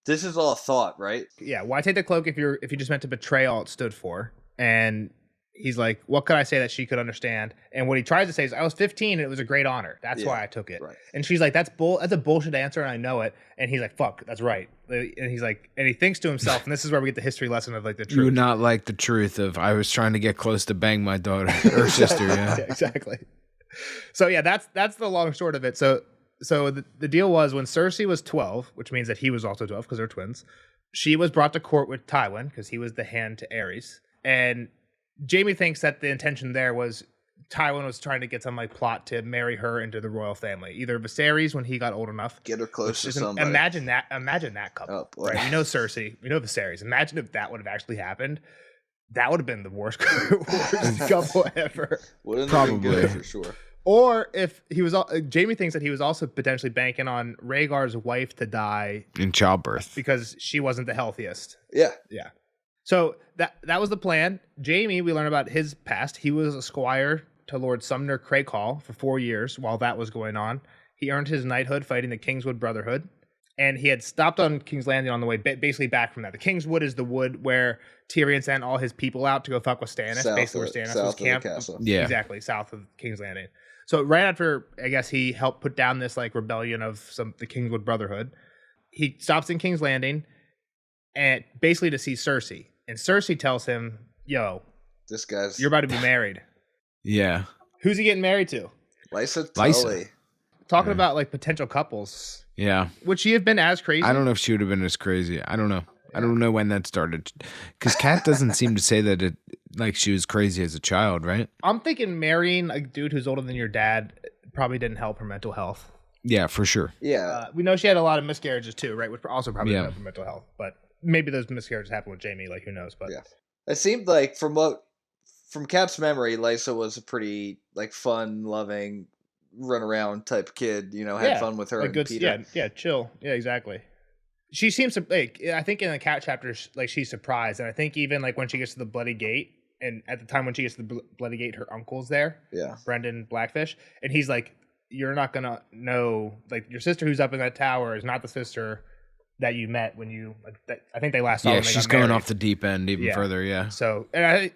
this is all thought, right? Yeah. Why take the cloak if you just meant to betray all it stood for? And he's like, what could I say that she could understand? And what he tries to say is, I was 15 and it was a great honor. That's why I took it. Right. And she's like, that's a bullshit answer, and I know it. And he's like, fuck, that's right. And he's like, and he thinks to himself, and this is where we get the history lesson of the truth. You would not like the truth of I was trying to get close to bang my daughter or sister. Yeah. Yeah, exactly. So yeah, that's the long short of it. So So the deal was when Cersei was 12, which means that he was also 12 because they're twins. She was brought to court with Tywin because he was the hand to Aerys. And Jaime thinks that the intention there was Tywin was trying to get some like plot to marry her into the royal family. Either Viserys when he got old enough. Get her close to somebody. Imagine that couple. Oh, right? We know Cersei. We know Viserys. Imagine if that would have actually happened. That would have been the worst couple ever. Probably for sure. Or if he was, Jaime thinks that he was also potentially banking on Rhaegar's wife to die in childbirth because she wasn't the healthiest. Yeah. So that was the plan. Jaime, we learn about his past. He was a squire to Lord Sumner Craighall for 4 years while that was going on. He earned his knighthood fighting the Kingswood Brotherhood. And he had stopped on King's Landing on the way basically back from that. The Kingswood is the wood where Tyrion sent all his people out to go fuck with Stannis, basically where Stannis was camped. Yeah. Exactly, south of King's Landing. So right after, I guess, he helped put down this like rebellion of the Kingswood Brotherhood, he stops in King's Landing and basically to see Cersei. And Cersei tells him, yo, you're about to be married. Yeah. Who's he getting married to? Lysa Tully. Talking about like potential couples. Yeah. Would she have been as crazy? I don't know if she would have been as crazy. I don't know. I don't know when that started. Because Kat doesn't seem to say that she was crazy as a child, right? I'm thinking marrying a dude who's older than your dad probably didn't help her mental health. Yeah, for sure. Yeah. We know she had a lot of miscarriages too, right? Which also probably didn't help her mental health. But maybe those miscarriages happened with Jaime, like who knows? But yeah. It seemed like from Kat's memory, Lysa was a pretty like fun, loving, run around type kid, had fun with her and Peter. Yeah, chill. Yeah, exactly. She seems to like. I think in the Cat chapter, like she's surprised, and I think even like when she gets to the Bloody Gate, and at the time when she gets to the Bloody Gate, her uncle's there. Yeah, Brendan Blackfish, and he's like, "You're not gonna know. Like your sister who's up in that tower is not the sister that you met when you. I think they last saw. Yeah, she's going off the deep end even further. Yeah. So,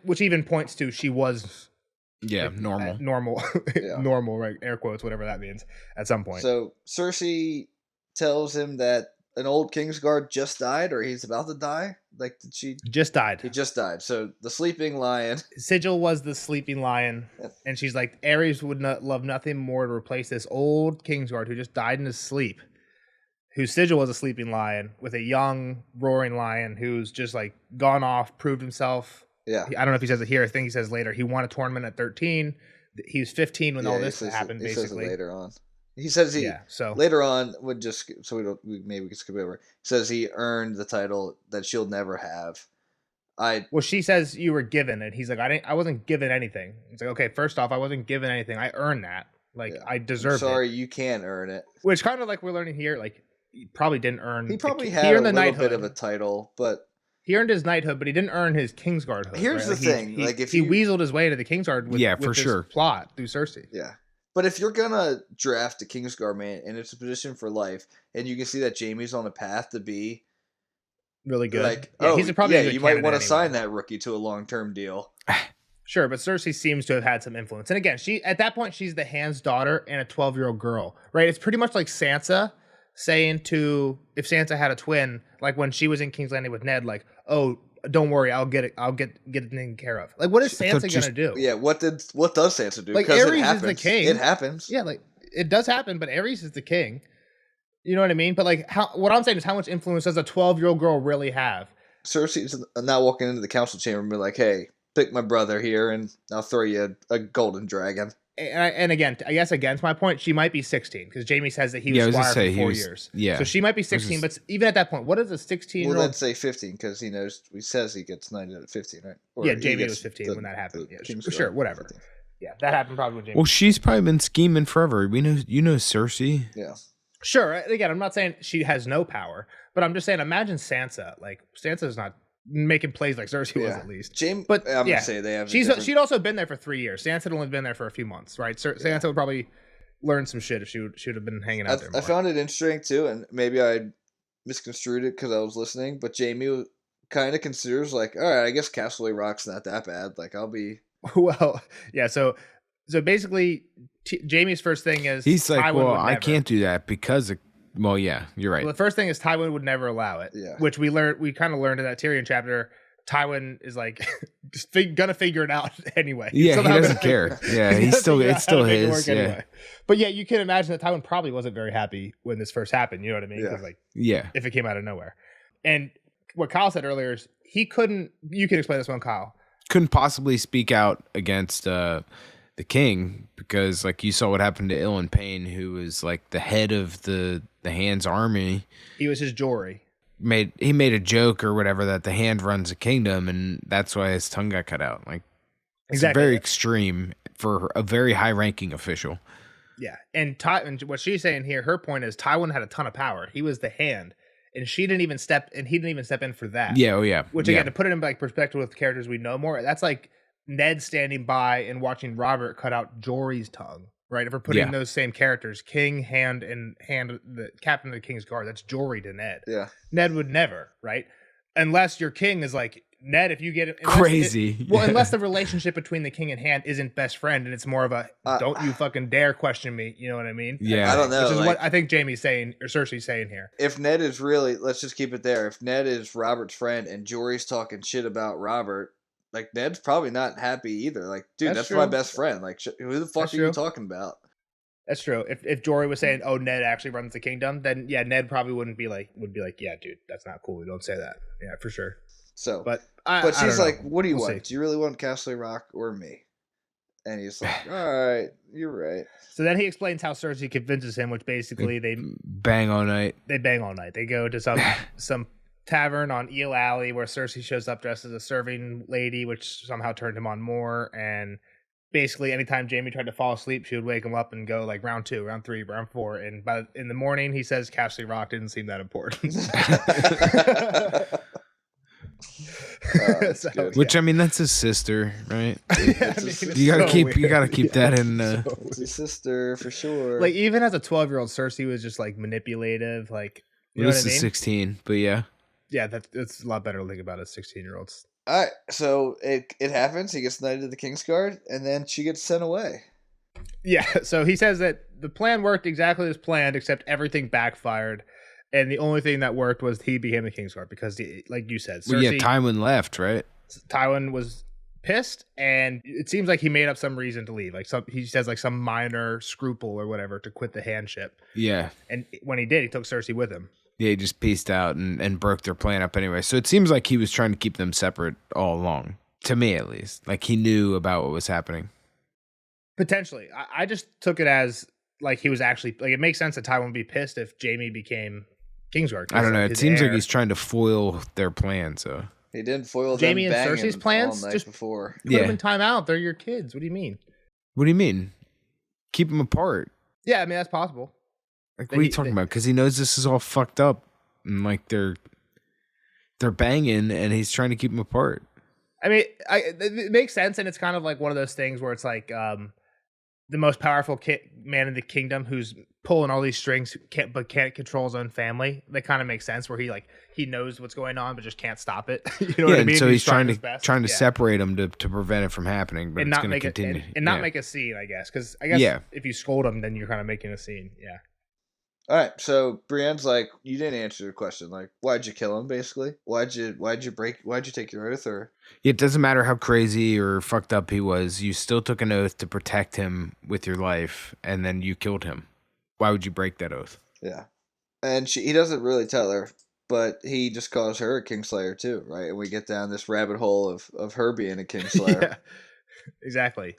which even points to she was. Yeah, normal, normal, right? Air quotes, whatever that means. At some point. So Cersei tells him that an old Kingsguard just died, or he's about to die. Like, did she just died? He just died. So the sleeping lion. Sigil was the sleeping lion, and she's like, Aerys would not love nothing more to replace this old Kingsguard who just died in his sleep. Whose sigil was a sleeping lion with a young roaring lion who's just like gone off, proved himself. Yeah, I don't know if he says it here. I think he says later. He won a tournament at 13. He was 15 when all this happened. He basically, says it later on. He says later on would just maybe we can skip over. He says he earned the title that she'll never have. Well, she says you were given it. He's like, I wasn't given anything. It's like, okay, first off, I wasn't given anything. I earned that. Like I deserve it. Sorry, you can earn it. Which kind of like we're learning here. Like he probably didn't earn. He probably had a little bit of a title, but. He earned his knighthood, but he didn't earn his Kingsguard hood. Here's the thing: he weaseled his way into the Kingsguard with his plot through Cersei. Yeah, but if you're gonna draft a Kingsguard man and it's a position for life, and you can see that Jaime's on a path to be really good, like, he's probably a good you might want to sign that rookie to a long-term deal. Sure, but Cersei seems to have had some influence, and again, at that point she's the Hand's daughter and a 12-year-old girl, right? It's pretty much like Sansa saying if Sansa had a twin, like when she was in King's Landing with Ned, like, oh, don't worry, I'll get it taken care of. Like, what is Sansa gonna do? Yeah, what does Sansa do? Like, Aerys is the king. It happens. Yeah, like it does happen, but Aerys is the king. You know what I mean? But like, what I'm saying is, how much influence does a 12-year-old girl really have? Cersei's not walking into the council chamber and be like, "Hey, pick my brother here, and I'll throw you a golden dragon." And again, I guess against my point, she might be 16 because Jaime says that he was squire for 4 years. Yeah, so she might be 16, but even at that point, what is a 16-year-old? Well, let's say 15 because he knows. He says he gets knighted at 15, right? Or yeah, Jaime was 15 when that happened. Yeah, sure, whatever. 15. Yeah, that happened probably when Jaime. Well, she's probably been scheming forever. You know, Cersei. Yeah. Sure. Again, I'm not saying she has no power, but I'm just saying, imagine Sansa. Like Sansa's not making plays like Cersei was at least. But I'm gonna say they have. She'd also been there for 3 years. Sansa had only been there for a few months, right? Sansa would probably learn some shit if she would have been hanging out there more. I found it interesting too, and maybe I misconstrued it because I was listening. But Jaime kind of considers like, all right, I guess Castle Rock's not that bad. Like I'll be. Well, yeah. So basically, Jaime's first thing is he's like, Tywin well, I can't do that because of. Well, yeah, you're right. Well, the first thing is Tywin would never allow it. Yeah. Which we kind of learned in that Tyrion chapter. Tywin is like just gonna figure it out anyway. Yeah, he doesn't care. Yeah, it's still his. Yeah. Anyway. But yeah, you can imagine that Tywin probably wasn't very happy when this first happened. You know what I mean? Yeah. Like, yeah, if it came out of nowhere. And what Kyle said earlier is he couldn't. You can explain this one, Kyle. Couldn't possibly speak out against the king because, like, you saw what happened to Ilan Payne, who was like the head of the Hand's army. He was his Jory. He made a joke or whatever that the Hand runs a kingdom, and that's why his tongue got cut out. Like, it's exactly. Very extreme for a very high-ranking official. Yeah, and what she's saying here, her point is Tywin had a ton of power. He was the Hand, and he didn't even step in for that. Yeah, oh yeah. Which again, to put it in like perspective with the characters we know more, that's like Ned standing by and watching Robert cut out Jory's tongue. Right, if we're putting those same characters, King, Hand, the captain of the King's Guard, that's Jory to Ned. Yeah, Ned would never, right? Unless your king is like Ned. If you get it crazy, unless the relationship between the King and Hand isn't best friend, and it's more of a don't you fucking dare question me. You know what I mean? Yeah, I don't know. Which is what I think Jamie's saying or Cersei's saying here. If Ned is really, let's just keep it there. If Ned is Robert's friend and Jory's talking shit about Robert. Like, Ned's probably not happy either. Like, dude, that's my best friend. Like, who the fuck are you talking about? That's true. If Jory was saying, "Oh, Ned actually runs the kingdom," then yeah, Ned probably would be like, "Yeah, dude, that's not cool. We don't say that." Yeah, for sure. So, but she's like, "What do you want? Do you really want Castle Rock or me?" And he's like, "All right, you're right." So then he explains how Cersei convinces him, which basically they bang all night. They bang all night. They go to some tavern on Eel Alley where Cersei shows up dressed as a serving lady, which somehow turned him on more. And basically, anytime Jamie tried to fall asleep, she would wake him up and go like round 2, round 3, round 4. And in the morning, he says Castle Rock didn't seem that important. Which I mean, that's his sister, right? Yeah, you gotta keep that in. It's his sister for sure. Like, even as a 12-year-old, Cersei was just like manipulative. Like, you know what I mean? This is 16, but yeah. Yeah, that's a lot better to think about as 16-year-olds. All right, so it happens. He gets knighted to the King's Guard, and then she gets sent away. Yeah, so he says that the plan worked exactly as planned, except everything backfired, and the only thing that worked was he became the King's Guard because, like you said, Cersei, Tywin left, right? Tywin was pissed, and it seems like he made up some reason to leave. Like he says like some minor scruple or whatever to quit the handship. Yeah, and when he did, he took Cersei with him. Yeah, he just pieced out and broke their plan up anyway. So it seems like he was trying to keep them separate all along, to me at least. Like, he knew about what was happening. Potentially. I just took it as, like, he was actually... Like, it makes sense that Tywin would be pissed if Jaime became Kingsguard. I don't know. It seems like he's trying to foil their plan, so... He didn't foil Jaime and Cersei's plans? Just before. Put them in timeout. They're your kids. What do you mean? What do you mean? Keep them apart. Yeah, I mean, that's possible. Like, what are you talking about? Because he knows this is all fucked up, and like they're banging, and he's trying to keep them apart. I mean, it makes sense, and it's kind of like one of those things where it's like the most powerful man in the kingdom who's pulling all these strings, but can't control his own family. That kind of makes sense, where he knows what's going on, but just can't stop it. You know what I mean? So he's trying to separate them to prevent it from happening, but and it's not going to continue and not make a scene, I guess. Because I guess if you scold him, then you're kind of making a scene. Yeah. All right, so Brienne's like, you didn't answer the question. Like, why'd you kill him? Basically, why'd you take your oath? Or it doesn't matter how crazy or fucked up he was. You still took an oath to protect him with your life, and then you killed him. Why would you break that oath? Yeah, and he doesn't really tell her, but he just calls her a Kingslayer too, right? And we get down this rabbit hole of her being a Kingslayer. Yeah, exactly.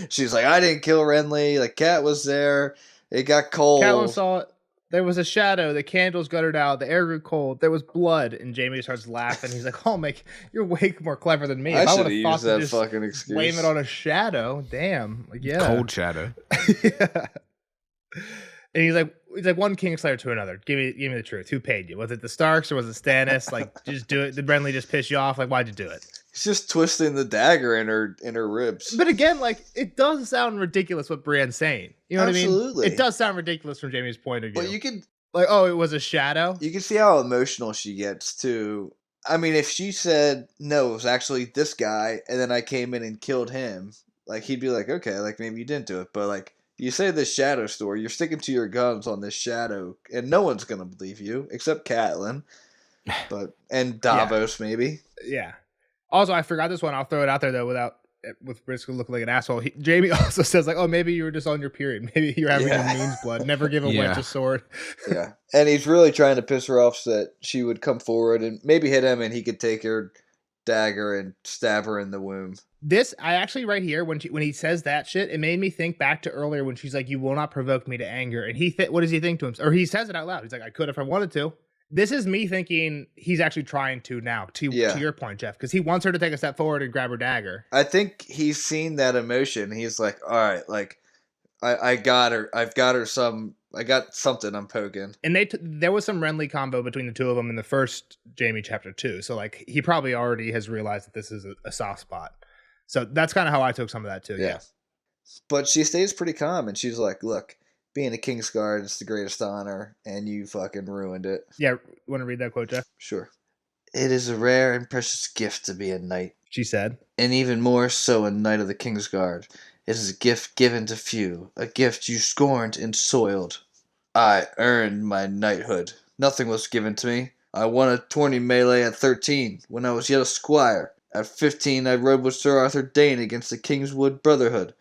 She's like, I didn't kill Renly. Like, Cat was there. It got cold. Catelyn saw it. There was a shadow. The candles guttered out. The air grew cold. There was blood. And Jaime starts laughing. He's like, "Oh, you're way more clever than me. I should have used that fucking excuse. Blame it on a shadow. Damn. Like, yeah. Cold shadow. Yeah. And he's like one Kingslayer to another. Give me the truth. Who paid you? Was it the Starks or was it Stannis? Like, just do it. Did Renly just piss you off? Like, why'd you do it? He's just twisting the dagger in her ribs. But again, like, it does sound ridiculous what Brienne's saying. You know what I mean? Absolutely. It does sound ridiculous from Jaime's point of view. But you could, like, oh, it was a shadow? You can see how emotional she gets too. I mean, if she said, no, it was actually this guy, and then I came in and killed him, like, he'd be like, okay, like, maybe you didn't do it. But, like, you say this shadow story, you're sticking to your guns on this shadow, and no one's going to believe you, except Catelyn. And Davos maybe. Yeah. Also, I forgot this one. I'll throw it out there though, with risk of looking like an asshole. Jamie also says like, "Oh, maybe you were just on your period. Maybe you're having a means blood. Never give a wench a sword." Yeah, and he's really trying to piss her off so that she would come forward and maybe hit him, and he could take her dagger and stab her in the womb. This, I actually right here when he says that shit, it made me think back to earlier when she's like, "You will not provoke me to anger," and what does he think to him? Or he says it out loud. He's like, "I could if I wanted to." This is me thinking he's actually trying to now, to your point, Jeff, because he wants her to take a step forward and grab her dagger. I think he's seen that emotion. He's like, all right, like, I got her. I got something I'm poking. And there was some Renly combo between the two of them in the first Jamie chapter 2. So, like, he probably already has realized that this is a soft spot. So that's kind of how I took some of that, too. Yeah. But she stays pretty calm, and she's like, look, being a Kingsguard is the greatest honor, and you fucking ruined it. Yeah, want to read that quote, Jeff? Sure. It is a rare and precious gift to be a knight, she said. And even more so a knight of the Kingsguard. It is a gift given to few, a gift you scorned and soiled. I earned my knighthood. Nothing was given to me. I won a tourney melee at 13, when I was yet a squire. At 15, I rode with Sir Arthur Dane against the Kingswood Brotherhood,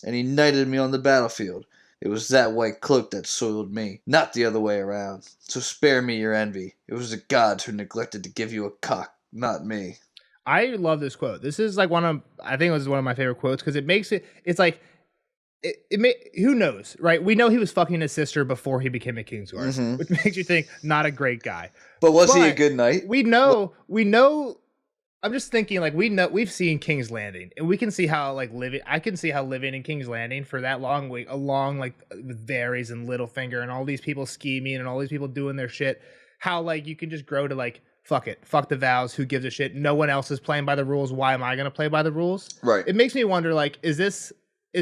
and he knighted me on the battlefield. It was that white cloak that soiled me, not the other way around. So spare me your envy. It was the gods who neglected to give you a cock, not me. I love this quote. This is like I think it was one of my favorite quotes because it's like, who knows, right? We know he was fucking his sister before he became a Kingsguard, which makes you think not a great guy. But was he a good knight? We know. I'm just thinking, like, we've seen King's Landing, and we can see how I can see how living in King's Landing for that long week, along like with Varys and Littlefinger and all these people scheming and all these people doing their shit, how like you can just grow to like, fuck it, fuck the vows, who gives a shit? No one else is playing by the rules. Why am I going to play by the rules? Right. It makes me wonder, like, is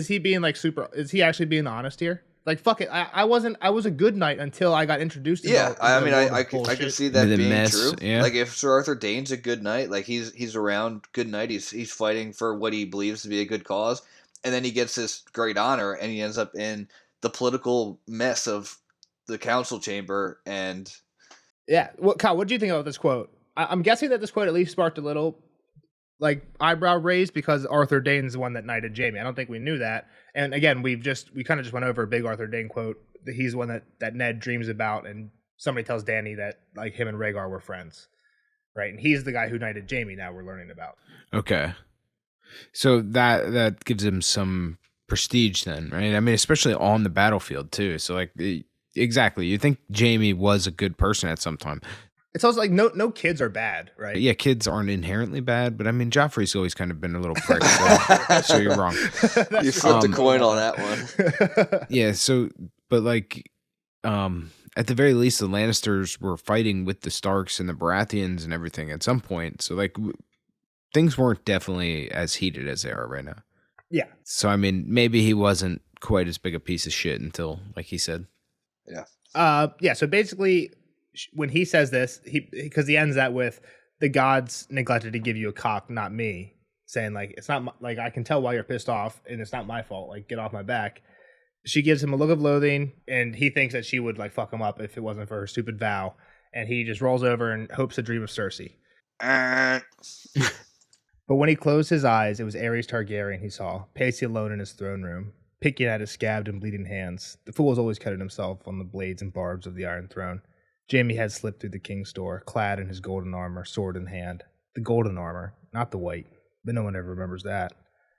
he being like is he actually being honest here? Like, fuck it. I was a good knight until I got introduced to I can see that being true. Yeah. Like, if Sir Arthur Dane's a good knight, like he's around good knight, he's fighting for what he believes to be a good cause, and then he gets this great honor, and he ends up in the political mess of the council chamber. And yeah, Kyle, what do you think about this quote? I'm guessing that this quote at least sparked a little like eyebrow raised because Arthur Dane's the one that knighted Jamie. I don't think we knew that. And again, we kind of just went over a big Arthur Dane quote. He's the one that Ned dreams about, and somebody tells Dany that like him and Rhaegar were friends, right? And he's the guy who knighted Jamie. Now we're learning about. Okay, so that gives him some prestige, then, right? I mean, especially on the battlefield too. So like, exactly, you think Jamie was a good person at some time. It's also like no kids are bad, right? Yeah, kids aren't inherently bad, but I mean, Joffrey's always kind of been a little prick, so you're wrong. You flipped a coin on that one. Yeah, so, but like, at the very least, the Lannisters were fighting with the Starks and the Baratheons and everything at some point, so like, things weren't definitely as heated as they are right now. Yeah. So, I mean, maybe he wasn't quite as big a piece of shit until, like he said. Yeah. Yeah, so basically, when he says this, because he ends that with the gods neglected to give you a cock, not me, saying like it's not like I can tell why you're pissed off and it's not my fault. Like, get off my back. She gives him a look of loathing, and he thinks that she would like fuck him up if it wasn't for her stupid vow. And he just rolls over and hopes to dream of Cersei. But when he closed his eyes, it was Aerys Targaryen he saw, pacing alone in his throne room, picking at his scabbed and bleeding hands. The fool was always cutting himself on the blades and barbs of the Iron Throne. Jamie had slipped through the king's door, clad in his golden armor, sword in hand. The golden armor, not the white, but no one ever remembers that.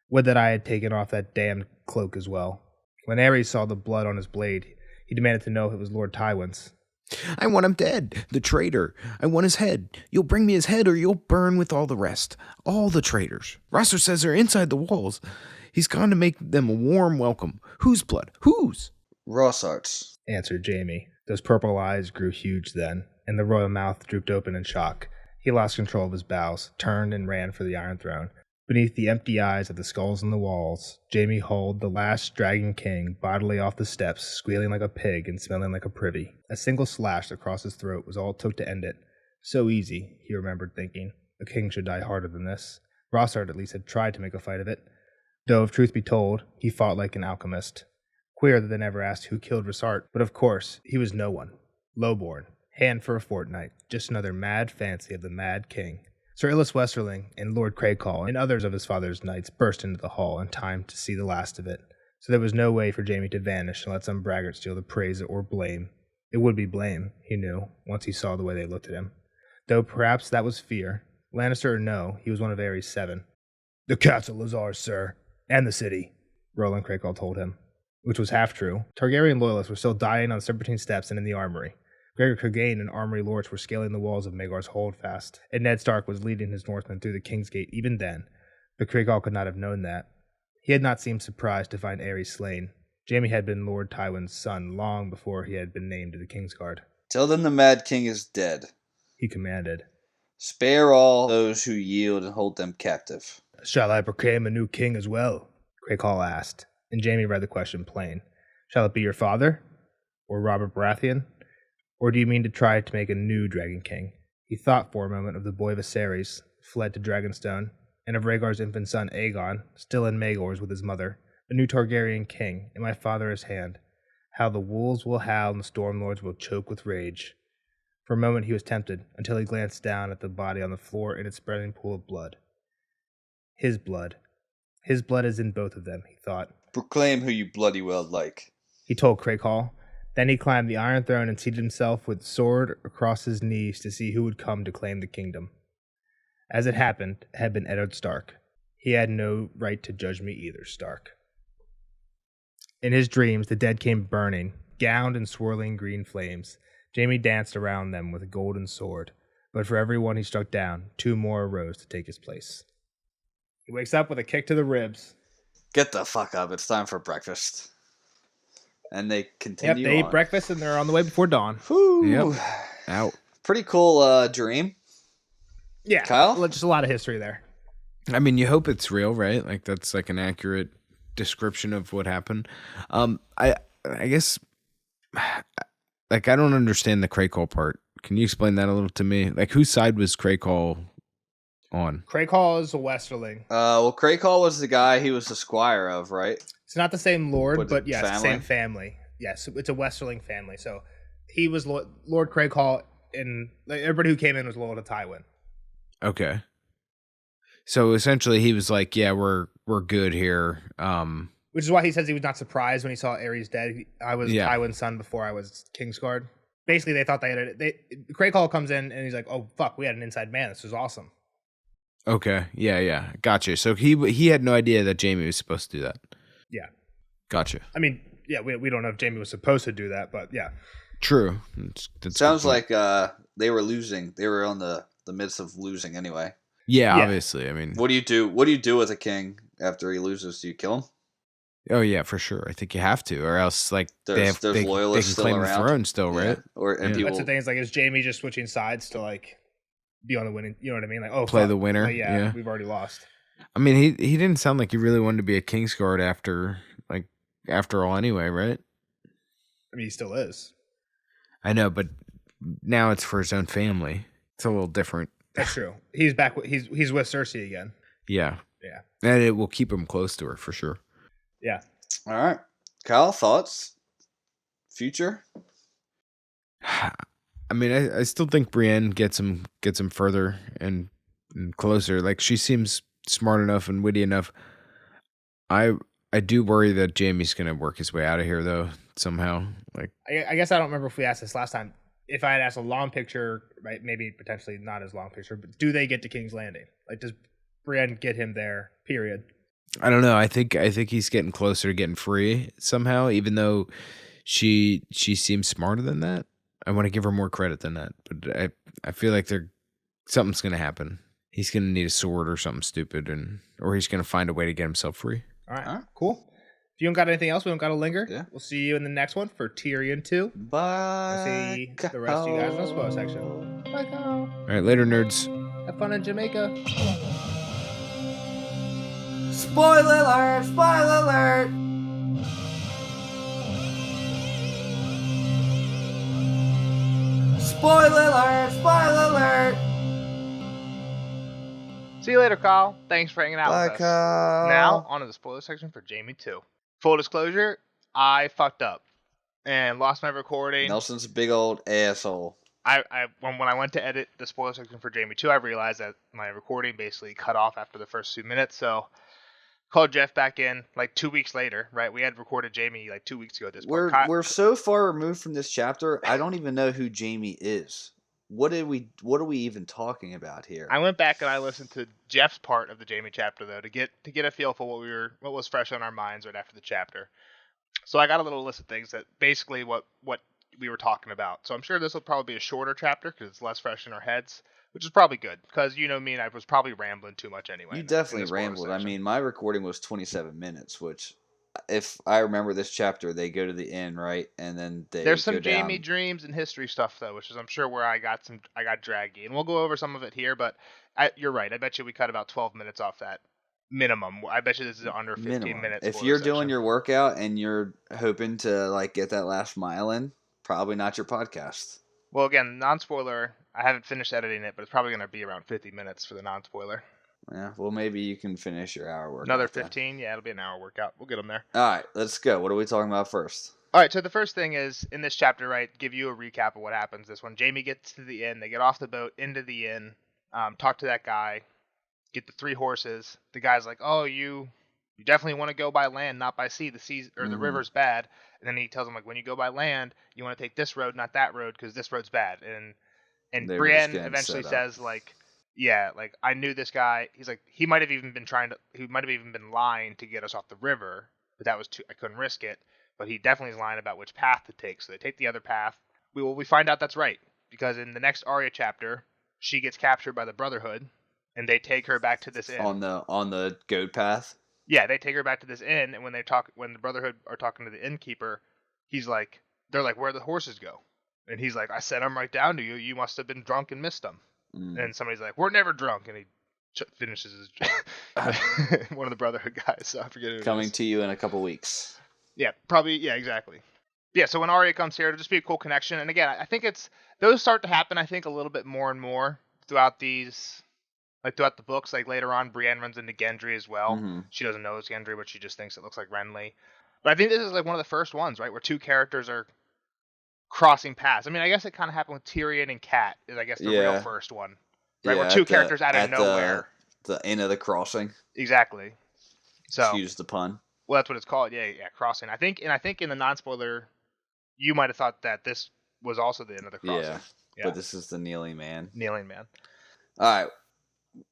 Would that I had taken off that damned cloak as well. When Aerys saw the blood on his blade, he demanded to know if it was Lord Tywin's. I want him dead, the traitor. I want his head. You'll bring me his head or you'll burn with all the rest. All the traitors. Rosser says they're inside the walls. He's gone to make them a warm welcome. Whose blood? Whose? Rossart's, answered Jamie. Those purple eyes grew huge then, and the royal mouth drooped open in shock. He lost control of his bowels, turned and ran for the Iron Throne. Beneath the empty eyes of the skulls on the walls, Jamie hauled the last dragon king bodily off the steps, squealing like a pig and smelling like a privy. A single slash across his throat was all it took to end it. So easy, he remembered thinking. A king should die harder than this. Rossart at least had tried to make a fight of it. Though, if truth be told, he fought like an alchemist. Queer that they never asked who killed Rossart, but of course, he was no one. Lowborn, Hand for a fortnight. Just another mad fancy of the Mad King. Sir Illis Westerling and Lord Craycall and others of his father's knights burst into the hall in time to see the last of it. So there was no way for Jaime to vanish and let some braggart steal the praise or blame. It would be blame, he knew, once he saw the way they looked at him. Though perhaps that was fear. Lannister or no, he was one of Aerys' 7. The castle is ours, sir. And the city, Roland Craycall told him. Which was half true. Targaryen loyalists were still dying on the Serpentine Steps and in the armory. Gregor Clegane and armory lords were scaling the walls of Maegor's holdfast, and Ned Stark was leading his Northmen through the King's Gate even then, but Craigal could not have known that. He had not seemed surprised to find Aerys slain. Jaime had been Lord Tywin's son long before he had been named to the Kingsguard. Tell them the Mad King is dead, he commanded. Spare all those who yield and hold them captive. Shall I proclaim a new king as well? Craigal asked, and Jaime read the question plain. Shall it be your father? Or Robert Baratheon? Or do you mean to try to make a new Dragon King? He thought for a moment of the boy Viserys, fled to Dragonstone, and of Rhaegar's infant son Aegon, still in Maegor's with his mother, a new Targaryen king, in my father's hand. How the wolves will howl and the Stormlords will choke with rage. For a moment he was tempted, until he glanced down at the body on the floor in its spreading pool of blood. His blood. His blood is in both of them, he thought. Proclaim who you bloody well like, he told Craighall. Then he climbed the Iron Throne and seated himself with sword across his knees to see who would come to claim the kingdom. As it happened, it had been Eddard Stark. He had no right to judge me either, Stark. In his dreams, the dead came burning, gowned in swirling green flames. Jaime danced around them with a golden sword, but for every one he struck down, 2 more arose to take his place. He wakes up with a kick to the ribs. Get the fuck up, it's time for breakfast. And they continue. Yep, they eat breakfast and they're on the way before dawn. Whew. Yep. Out. Pretty cool dream. Yeah. Kyle? Just a lot of history there. I mean, you hope it's real, right? Like that's like an accurate description of what happened. I guess like I don't understand the Craycall part. Can you explain that a little to me? Like whose side was Craycall on? Craycall is a Westerling. Well, Craycall was the guy he was the squire of, right? It's not the same lord, but yes, the same family. Yes, it's a Westerling family. So he was Lord Craycall, and everybody who came in was loyal to Tywin. Okay. So essentially, he was like, "Yeah, we're good here." Which is why he says he was not surprised when he saw Aerys dead. I was Tywin's son before I was Kingsguard. Basically, they thought Craycall comes in and he's like, "Oh fuck, we had an inside man. This was awesome." Okay. Yeah. Gotcha. So he had no idea that Jaime was supposed to do that. Yeah. Gotcha. I mean, yeah, we don't know if Jaime was supposed to do that, but yeah. True. That's sounds like they were losing. They were on the midst of losing anyway. Yeah, obviously. I mean, what do you do? What do you do with a king after he loses? Do you kill him? Oh yeah, for sure. I think you have to, or else like there's loyalists they can claim the throne still, right? People. That's the thing. Is like, is Jaime just switching sides to like be on the winning? You know what I mean? Like, play the winner. Like, yeah, we've already lost. I mean, he didn't sound like he really wanted to be a Kingsguard after all, anyway, right? I mean, he still is. I know, but now it's for his own family. It's a little different. That's true. He's back. He's with Cersei again. Yeah. And it will keep him close to her for sure. Yeah. All right, Kyle, thoughts? Future? I mean, I still think Brienne gets him further and closer. Like she seems smart enough and witty enough. I do worry that Jaime's gonna work his way out of here though somehow. Like I guess I don't remember if we asked this last time. If I had asked a long picture, right? Maybe potentially not as long picture, but do they get to King's Landing? Like, does Brienne get him there? Period. I don't know. I think he's getting closer to getting free somehow, even though she seems smarter than that. I want to give her more credit than that, but I feel like something's gonna happen. He's gonna need a sword or something stupid, or he's gonna find a way to get himself free. All right, cool. If you don't got anything else, we don't got to linger. Yeah. We'll see you in the next one for Tyrion 2. Bye. We'll see the rest of you guys in the spoiler section. Bye, Kyle. All right, later, nerds. Have fun in Jamaica. Spoiler alert! Spoiler alert! Spoiler alert! Spoiler alert! See you later, Kyle. Thanks for hanging out with us. Kyle. Now, on to the spoiler section for Jaime 2. Full disclosure, I fucked up and lost my recording. Nelson's a big old asshole. when I went to edit the spoiler section for Jamie 2, I realized that my recording basically cut off after the first 2 minutes. So called Jeff back in like 2 weeks later, right? We had recorded Jamie like 2 weeks ago at this point. We're so far removed from this chapter, I don't even know who Jamie is. What are we even talking about here? I went back and I listened to Jeff's part of the Jamie chapter though to get a feel for what was fresh on our minds right after the chapter. So I got a little list of things that basically what we were talking about. So I'm sure this will probably be a shorter chapter because it's less fresh in our heads, which is probably good because you know me and I was probably rambling too much anyway. You definitely rambled. I mean, my recording was 27 minutes, which if I remember this chapter, they go to the inn, right? And then there's some go Jamie down. dreams and history stuff though, which is I'm sure where I got draggy, and we'll go over some of it here. But you're right. I bet you we cut about 12 minutes off that minimum. I bet you this is under 15 minutes. If you're doing your workout and you're hoping to like get that last mile in, probably not your podcast. Well, again, non-spoiler. I haven't finished editing it, but it's probably going to be around 50 minutes for the non-spoiler. Yeah, well, maybe you can finish your hour workout. Another 15? Then. Yeah, it'll be an hour workout. We'll get them there. All right, let's go. What are we talking about first? All right, so the first thing is, in this chapter, right, give you a recap of what happens. This one, Jamie gets to the inn. They get off the boat, into the inn, talk to that guy, get the 3 horses. The guy's like, oh, you definitely want to go by land, not by sea. The seas or the river's bad. And then he tells him, like, when you go by land, you want to take this road, not that road, because this road's bad. And Brienne eventually says, like, yeah, like, I knew this guy. He's like, he might have even been lying to get us off the river, but that was I couldn't risk it. But he definitely is lying about which path to take. So they take the other path. We find out that's right, because in the next Arya chapter, she gets captured by the Brotherhood, and they take her back to this inn. On the goat path? Yeah, they take her back to this inn, and when the Brotherhood are talking to the innkeeper, they're like, where'd the horses go? And he's like, I sent them right down to you. You must have been drunk and missed them. And somebody's like, we're never drunk. And he finishes his one of the Brotherhood guys. So I forget who it is. Coming to you in a couple weeks. Yeah, probably. Yeah, exactly. Yeah, so when Arya comes here, it'll just be a cool connection. And again, I think those start to happen, I think, a little bit more and more throughout these, like throughout the books. Like later on, Brienne runs into Gendry as well. Mm-hmm. She doesn't know it's Gendry, but she just thinks it looks like Renly. But I think this is like one of the first ones, right, where 2 characters are crossing paths. I mean, I guess it kind of happened with Tyrion and Kat is, I guess, the real first one. Right, where 2 characters out of nowhere. The end of the crossing. Exactly. So excuse the pun. Well, that's what it's called. Yeah, crossing. I think in the non-spoiler, you might have thought that this was also the end of the crossing. Yeah. But this is the kneeling man. Kneeling man. All right.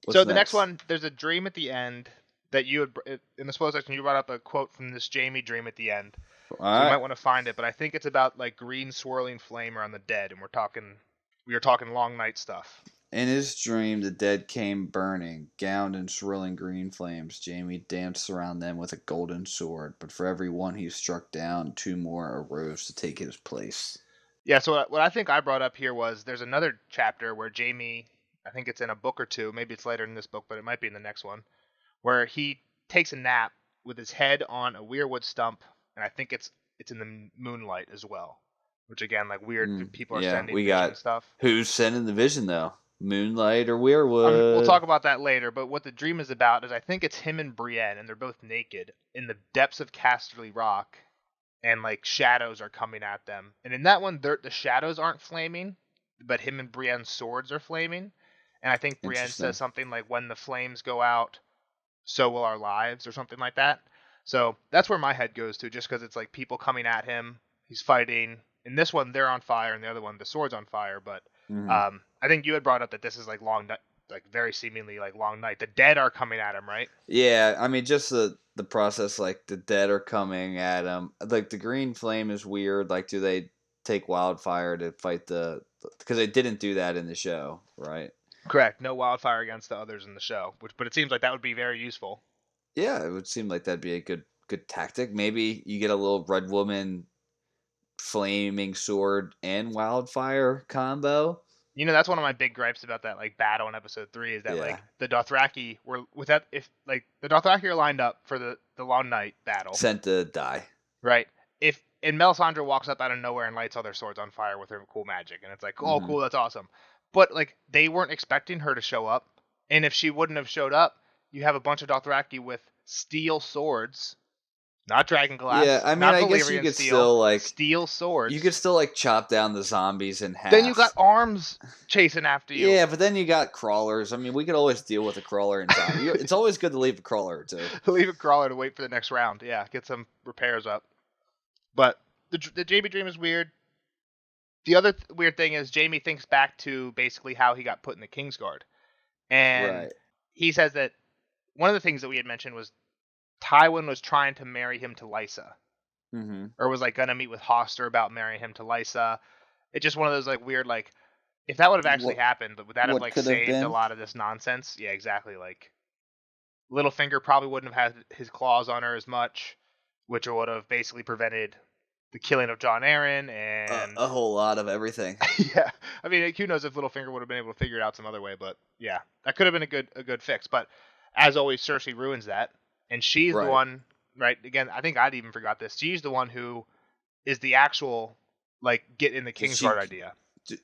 So the next one, there's a dream at the end that you had, in the spoiler section, you brought up a quote from this Jamie dream at the end. So you might want to find it, but I think it's about like green swirling flame around the dead, and we were talking long night stuff. In his dream, the dead came burning, gowned in swirling green flames. Jamie danced around them with a golden sword, but for every one he struck down, 2 more arose to take his place. Yeah, so what I think I brought up here was there's another chapter where Jamie, I think it's in a book or 2, maybe it's later in this book, but it might be in the next one, where he takes a nap with his head on a weirwood stump, and I think it's in the moonlight as well, which again, like weird people are sending vision stuff. Who's sending the vision though? Moonlight or weirwood? We'll talk about that later, but what the dream is about is I think it's him and Brienne, and they're both naked in the depths of Casterly Rock, and like shadows are coming at them. And in that one, the shadows aren't flaming, but him and Brienne's swords are flaming. And I think Brienne says something like, when the flames go out, so will our lives, or something like that. So that's where my head goes to, just because it's like people coming at him, he's fighting. In this one, they're on fire, and the other one, the sword's on fire, but I think you had brought up that this is like long night, like very seemingly like long night. The dead are coming at him, right? Yeah, I mean, just the process, like the dead are coming at him. Like the green flame is weird. Like, do they take wildfire to fight because they didn't do that in the show, right? Correct. No wildfire against the others in the show, but it seems like that would be very useful. Yeah, it would seem like that'd be a good tactic. Maybe you get a little red woman flaming sword and wildfire combo. You know, that's one of my big gripes about that like battle in episode 3 is that like the Dothraki were the Dothraki are lined up for the long night battle, sent to die. Right. And Melisandre walks up out of nowhere and lights all their swords on fire with her cool magic, and it's like, oh, cool, that's awesome. But like they weren't expecting her to show up, and if she wouldn't have showed up, you have a bunch of Dothraki with steel swords Not dragon glass. Yeah, I mean, not I guess you could still like steel swords. You could still like chop down the zombies in half. Then you got arms chasing after you. Yeah, but then you got crawlers. I mean, we could always deal with a crawler in zombie. It's always good to leave a crawler or two. Leave a crawler to wait for the next round. Yeah, get some repairs up. But the Jamie dream is weird. The other weird thing is Jamie thinks back to basically how he got put in the Kingsguard. And he says that one of the things that we had mentioned was Tywin was trying to marry him to Lysa. Mm-hmm. Or was like going to meet with Hoster about marrying him to Lysa. It's just one of those like weird, like, if that would have actually happened, would that have like saved a lot of this nonsense? Yeah, exactly. Like, Littlefinger probably wouldn't have had his claws on her as much, which would have basically prevented the killing of Jon Arryn and a whole lot of everything. Yeah, I mean, who knows if Littlefinger would have been able to figure it out some other way, but yeah, that could have been a good fix. But as always, Cersei ruins that, and she's the one. Right, again, I think I'd even forgot this. She's the one who is the actual like get in the Kingsguard idea.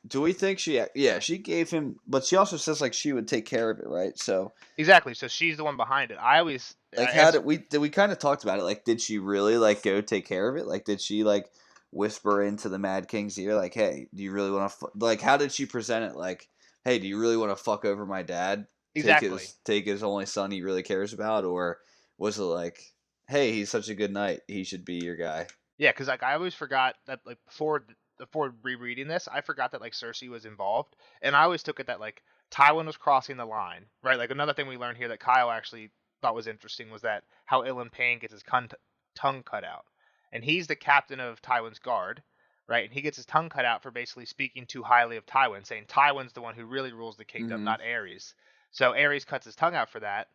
Do we think she? Yeah, she gave him, but she also says like she would take care of it, right? So exactly. So she's the one behind it. I always like how did we kind of talked about it? Like, did she really like go take care of it? Like, did she like whisper into the Mad King's ear, like, "Hey, do you really want to like?" How did she present it? Like, "Hey, do you really want to fuck over my dad? Exactly. Take his only son he really cares about," or was it like, "Hey, he's such a good knight, he should be your guy"? Yeah, because like I always forgot that like before rereading this, I forgot that like Cersei was involved, and I always took it that like Tywin was crossing the line, right? Like another thing we learned here that Kyle actually thought was interesting was that how Ilan Payne gets his tongue cut out, and he's the captain of Tywin's guard, right? And he gets his tongue cut out for basically speaking too highly of Tywin, saying Tywin's the one who really rules the kingdom, not Aerys. So Aerys cuts his tongue out for that.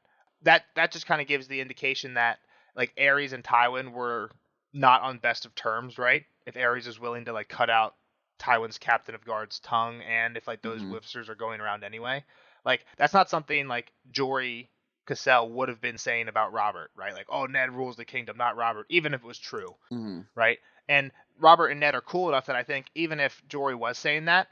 That just kind of gives the indication that like Aerys and Tywin were not on best of terms, right? If Aerys is willing to like cut out Tywin's captain of guard's tongue, and if like those whiffsters are going around anyway, like that's not something like Jory Cassell would have been saying about Robert, right? Like, oh, Ned rules the kingdom, not Robert, even if it was true, right? And Robert and Ned are cool enough that I think even if Jory was saying that,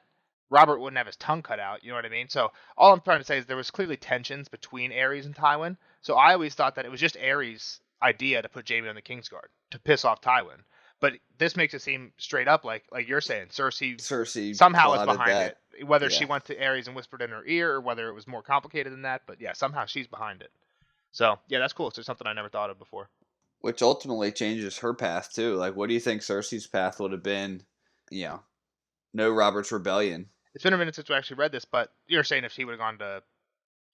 Robert wouldn't have his tongue cut out. You know what I mean? So all I'm trying to say is there was clearly tensions between Aerys and Tywin. So I always thought that it was just Aerys' idea to put Jaime on the Kingsguard to piss off Tywin. But this makes it seem straight up like you're saying, Cersei somehow is behind it. Whether she went to Aerys and whispered in her ear, or whether it was more complicated than that, but yeah, somehow she's behind it. So yeah, that's cool. It's something I never thought of before. Which ultimately changes her path too. Like, what do you think Cersei's path would have been? You know, no Robert's rebellion. It's been a minute since we actually read this, but you're saying if she would have gone to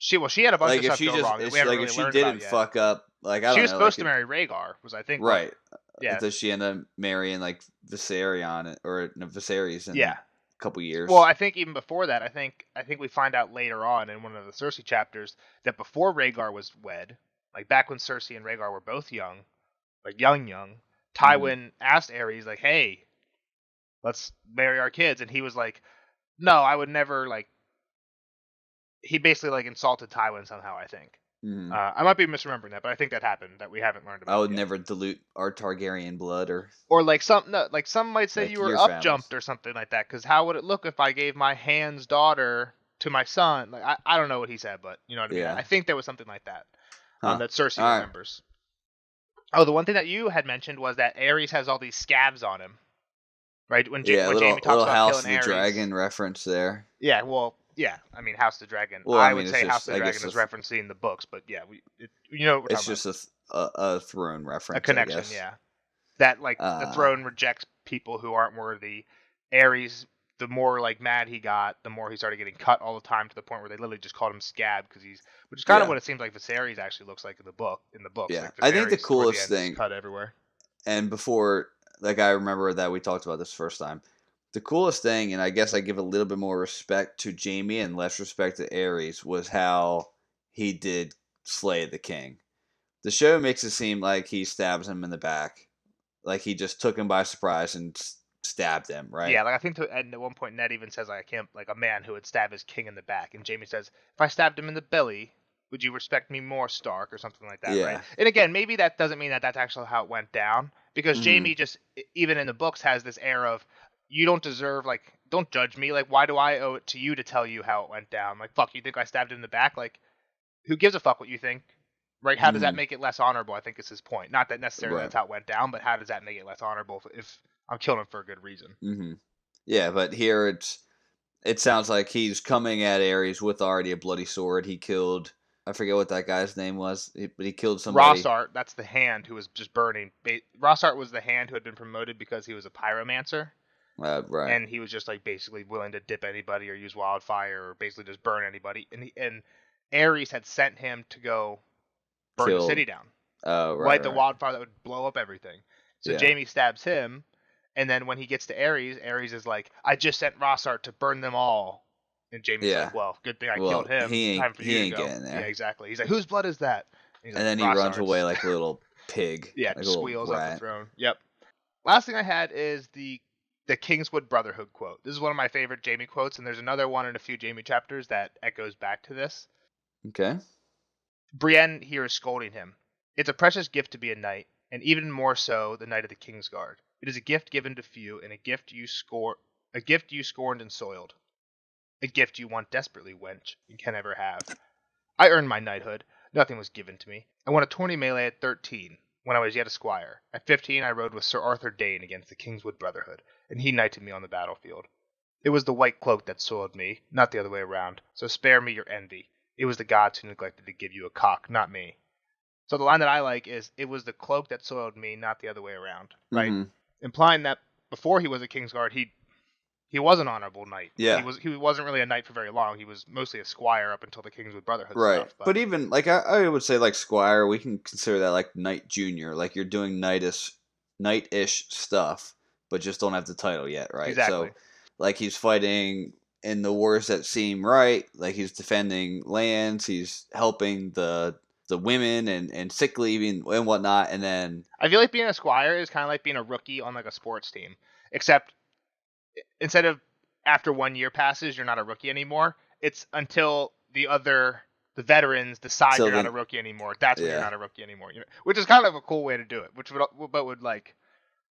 she had a bunch of stuff go wrong that we haven't really learned about yet. If she didn't fuck up, like I don't know, she was supposed to marry Rhaegar, was I think right. Yeah. Does she end up marrying like Viserys in a couple years? Well, I think even before that, I think we find out later on in one of the Cersei chapters that before Rhaegar was wed, like back when Cersei and Rhaegar were both young, like young, Tywin asked Aerys like, "Hey, let's marry our kids," and he was like, "No, I would never." Like, he basically like insulted Tywin somehow, I think. I might be misremembering that, but I think that happened that we haven't learned about. I would never dilute our Targaryen blood, or like some might say like you were up jumped or something like that. Because how would it look if I gave my hand's daughter to my son? Like I don't know what he said, but you know what I mean. I think there was something like that that Cersei remembers. Oh, the one thing that you had mentioned was that Aerys has all these scabs on him, right? When Jaime talks about House killing of the Aerys. Dragon reference there. Yeah, well. Yeah, I mean House of the Dragon. Well, I would say House of the Dragon is referencing the books, but yeah, you know what we're talking about. It's just a throne reference. A connection, yeah. That like the throne rejects people who aren't worthy. Aerys, the more like mad he got, the more he started getting cut all the time to the point where they literally just called him Scab because which is kind of what it seems like Viserys actually looks like in the book. Yeah, like I think the coolest thing cut everywhere. And before, like I remember that we talked about this first time. The coolest thing, and I guess I give a little bit more respect to Jaime and less respect to Aerys, was how he did slay the king. The show makes it seem like he stabs him in the back, like he just took him by surprise and stabbed him, right? Yeah, like I think at one point Ned even says, like, I can't, like a man who would stab his king in the back, and Jaime says, if I stabbed him in the belly, would you respect me more, Stark, or something like that, right? And again, maybe that doesn't mean that that's actually how it went down, because Jaime just, even in the books, has this air of, you don't deserve, like, don't judge me. Like, why do I owe it to you to tell you how it went down? Like, fuck, you think I stabbed him in the back? Like, who gives a fuck what you think? right? How does that make it less honorable? I think is his point. Not that necessarily that's how it went down, but how does that make it less honorable if I'm killing him for a good reason? Mm-hmm. Yeah, but here it sounds like he's coming at Ares with already a bloody sword. He killed, I forget what that guy's name was, but he killed somebody. Rossart, that's the hand who was just burning. Rossart was the hand who had been promoted because he was a pyromancer. Right. And he was just like basically willing to dip anybody or use wildfire or basically just burn anybody. And Ares had sent him to go burn the city down. Light the wildfire that would blow up everything. So Jaime stabs him, and then when he gets to Ares is like, I just sent Rossart to burn them all. And Jaime's like, well, good thing I killed him. Time for you to go. Getting there. Yeah, exactly. He's like, whose blood is that? And then he runs away like a little pig. Yeah, like squeals off the throne. Yep. Last thing I had is the Kingswood Brotherhood quote. This is one of my favorite Jaime quotes, and there's another one in a few Jaime chapters that echoes back to this. Okay. Brienne here is scolding him. It's a precious gift to be a knight, and even more so the Knight of the Kingsguard. It is a gift given to few, and a gift you scorned and soiled. A gift you want desperately, wench, and can never have. I earned my knighthood. Nothing was given to me. I won a tourney melee at 13, when I was yet a squire. At 15, I rode with Sir Arthur Dane against the Kingswood Brotherhood, and he knighted me on the battlefield. It was the white cloak that soiled me, not the other way around, so spare me your envy. It was the gods who neglected to give you a cock, not me. So the line that I like is, it was the cloak that soiled me, not the other way around, right? Mm-hmm. Implying that before he was a Kingsguard, he was an honorable knight. Yeah. He wasn't really a knight for very long. He was mostly a squire up until the Kingswood Brotherhood right. stuff. But even, like, I would say, like, squire, we can consider that, like, knight junior. Like, you're doing knight-ish stuff, but just don't have the title yet, right? Exactly. So, like, he's fighting in the wars that seem right. Like, he's defending lands. He's helping the women and sick leave and whatnot. And then I feel like being a squire is kind of like being a rookie on, like, a sports team. Except instead of after 1 year passes, you're not a rookie anymore. It's until the veterans decide you're not a rookie anymore. That's when you're not a rookie anymore. You know? Which is kind of a cool way to do it. Would like,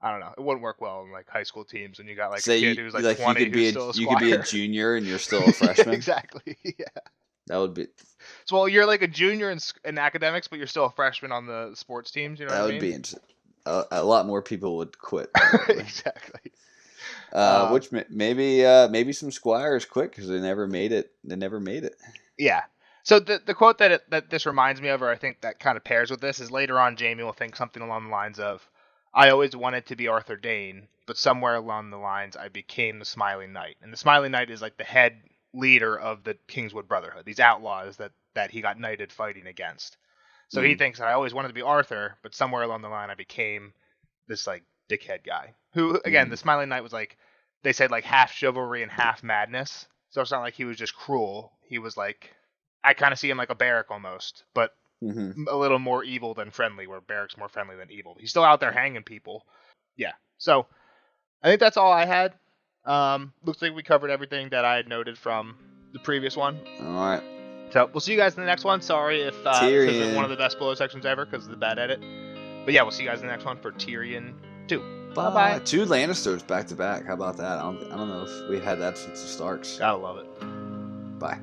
I don't know, it wouldn't work well in like high school teams when you got like a kid who's like 20 who's still a squire. You could be a junior and you're still a freshman. Exactly. Yeah. That would be. So well, you're like a junior in academics, but you're still a freshman on the sports teams. You know what I mean? That would be a lot more people would quit. Exactly. Which maybe some squires quit because they never made it. Yeah. So the quote that this reminds me of, or I think that kind of pairs with this, is later on Jaime will think something along the lines of, "I always wanted to be Arthur Dane, but somewhere along the lines I became the Smiling Knight." And the Smiling Knight is like the head leader of the Kingswood Brotherhood, these outlaws that he got knighted fighting against. So he thinks, I always wanted to be Arthur, but somewhere along the line I became this like dickhead guy. Who, again, the Smiling Knight was like, they said like half chivalry and half madness. So it's not like he was just cruel. He was like, I kind of see him like a Beric almost, but a little more evil than friendly, where Beric's more friendly than evil. He's still out there hanging people. Yeah. So I think that's all I had. Looks like we covered everything that I had noted from the previous one. All right. So we'll see you guys in the next one. Sorry if this isn't one of the best spoiler sections ever because of the bad edit. But yeah, we'll see you guys in the next one for Tyrion 2. Bye-bye. 2 Lannisters back to back. How about that? I don't know if we had that since the Starks. Gotta love it. Bye.